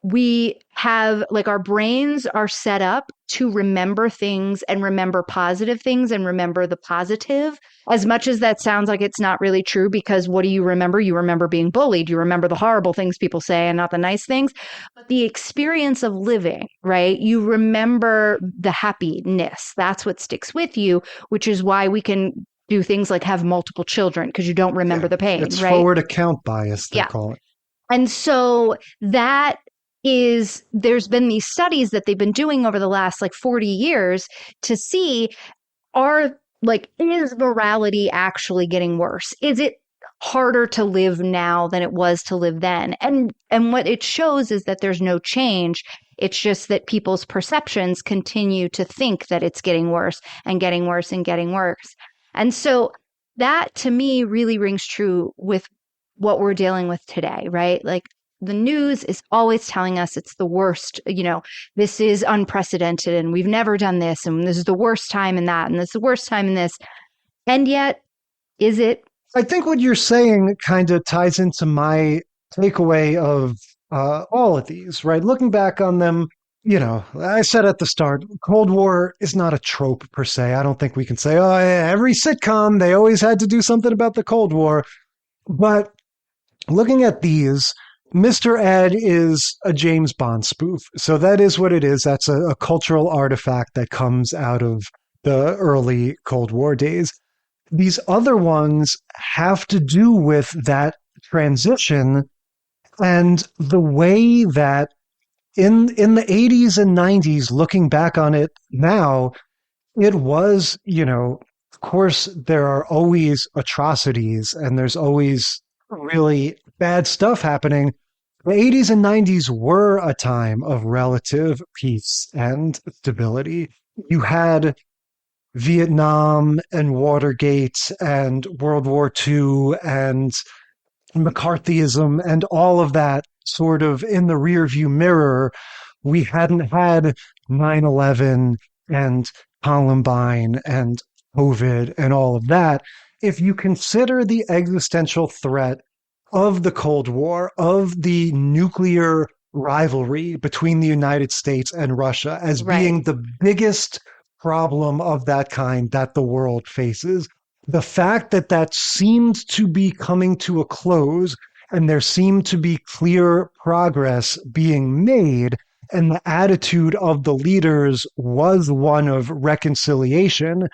we have, like, our brains are set up to remember things and remember positive things and remember the positive. As much as that sounds like it's not really true, because what do you remember? You remember being bullied. You remember the horrible things people say and not the nice things. But the experience of living, right? You remember the happiness. That's what sticks with you, which is why we can do things like have multiple children, because you don't remember the pain, it's right? forward account bias, they call it. And so that is, there's been these studies that they've been doing over the last 40 years to see, is morality actually getting worse? Is it harder to live now than it was to live then? And what it shows is that there's no change. It's just that people's perceptions continue to think that it's getting worse and getting worse and getting worse. And so that, to me, really rings true with what we're dealing with today, right? Like, the news is always telling us it's the worst, this is unprecedented and we've never done this and this is the worst time in that and this is the worst time in this. And yet, is it? I think what you're saying kind of ties into my takeaway of all of these, right? Looking back on them, I said at the start, Cold War is not a trope per se. I don't think we can say, oh, yeah, every sitcom, they always had to do something about the Cold War. But looking at these, Mr. Ed is a James Bond spoof. So that is what it is. That's a cultural artifact that comes out of the early Cold War days. These other ones have to do with that transition and the way that in the 80s and 90s, looking back on it now, it was, of course, there are always atrocities and there's always really bad stuff happening. The 80s and 90s were a time of relative peace and stability. You had Vietnam and Watergate and World War II and McCarthyism and all of that sort of in the rearview mirror, we hadn't had 9/11 and Columbine and COVID and all of that. If you consider the existential threat of the Cold War, of the nuclear rivalry between the United States and Russia as being the biggest problem of that kind that the world faces, the fact that that seemed to be coming to a close and there seemed to be clear progress being made, and the attitude of the leaders was one of reconciliation,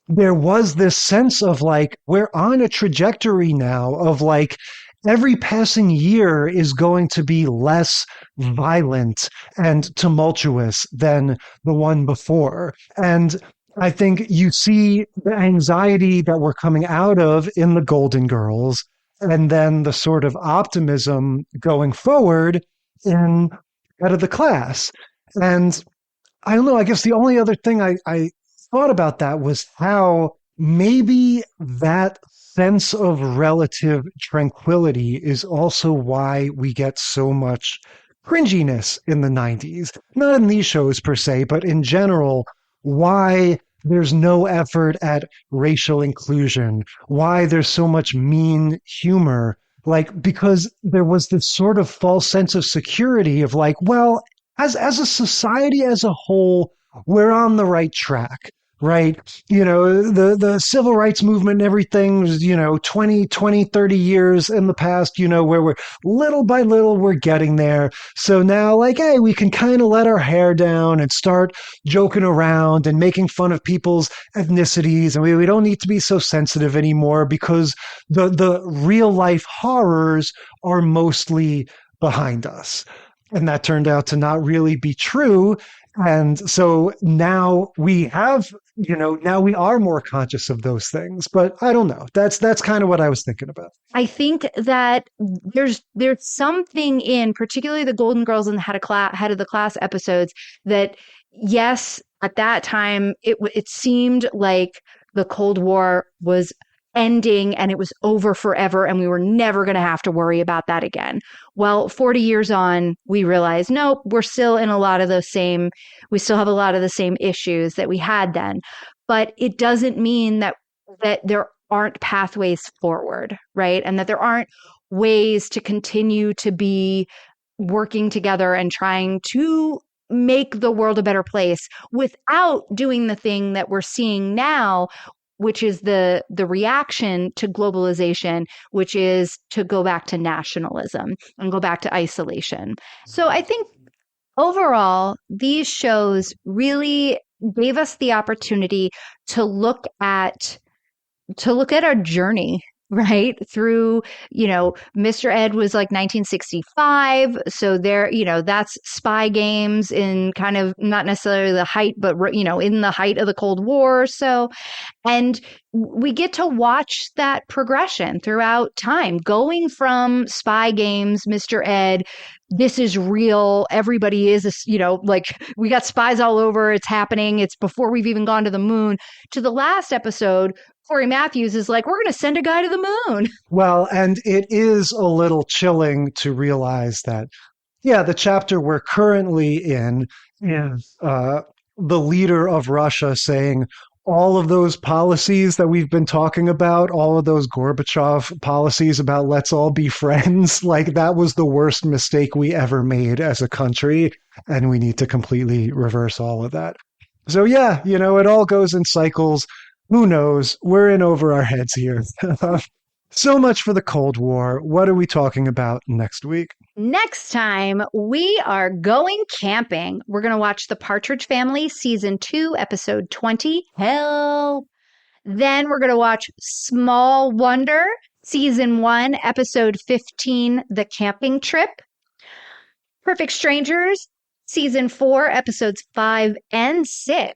there was this sense of like, we're on a trajectory now of like, every passing year is going to be less violent and tumultuous than the one before. And I think you see the anxiety that we're coming out of in the Golden Girls, and then the sort of optimism going forward in Head of the Class. And I don't know, I guess the only other thing I thought about that was how maybe that sense of relative tranquility is also why we get so much cringiness in the 90s. Not in these shows per se, but in general, why there's no effort at racial inclusion, why there's so much mean humor. Like, because there was this sort of false sense of security of like, well, as a society as a whole, we're on the right track. Right. You know, the civil rights movement and everything was, 20, 30 years in the past, where we're little by little, we're getting there. So now like, hey, we can kind of let our hair down and start joking around and making fun of people's ethnicities. And we don't need to be so sensitive anymore because the real life horrors are mostly behind us. And that turned out to not really be true. And so now we have, now we are more conscious of those things, but I don't know. That's kind of what I was thinking about. I think that there's something in particularly the Golden Girls and the Head of the Class episodes that, yes, at that time, it seemed like the Cold War was ending and it was over forever and we were never going to have to worry about that again. Well, 40 years on, we realized, nope, we still have a lot of the same issues that we had then. But it doesn't mean that there aren't pathways forward, right? And that there aren't ways to continue to be working together and trying to make the world a better place without doing the thing that we're seeing now, which is the reaction to globalization, which is to go back to nationalism and go back to isolation. So I think overall, these shows really gave us the opportunity to look at our journey, right? Through, Mr. Ed was like 1965. So there, that's spy games in kind of not necessarily the height, but, in the height of the Cold War. So, and we get to watch that progression throughout time, going from spy games, Mr. Ed, this is real. Everybody is, like we got spies all over. It's happening. It's before we've even gone to the moon. To the last episode, Corey Matthews is like, we're going to send a guy to the moon. Well, and it is a little chilling to realize that, the chapter we're currently in is the leader of Russia saying all of those policies that we've been talking about, all of those Gorbachev policies about let's all be friends, like that was the worst mistake we ever made as a country. And we need to completely reverse all of that. So it all goes in cycles. Who knows? We're in over our heads here. So much for the Cold War. What are we talking about next week? Next time, we are going camping. We're going to watch The Partridge Family, Season 2, Episode 20, Help. Then we're going to watch Small Wonder, Season 1, Episode 15, The Camping Trip. Perfect Strangers, Season 4, Episodes 5 and 6.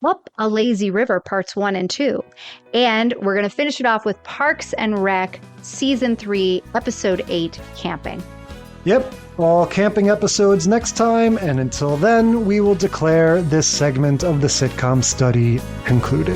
Up a Lazy River, Parts 1 and 2. And we're going to finish it off with Parks and Rec, Season 3, Episode 8, Camping. Yep, all camping episodes next time. And until then, we will declare this segment of the sitcom study concluded.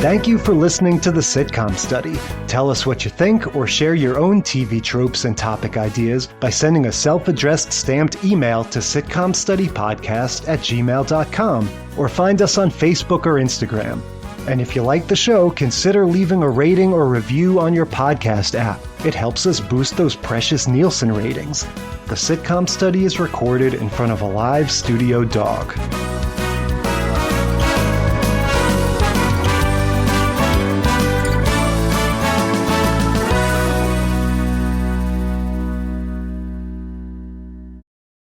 Thank you for listening to the Sitcom Study. Tell us what you think or share your own TV tropes and topic ideas by sending a self-addressed stamped email to sitcomstudypodcast@gmail.com or find us on Facebook or Instagram. And if you like the show, consider leaving a rating or review on your podcast app. It helps us boost those precious Nielsen ratings. The Sitcom Study is recorded in front of a live studio dog.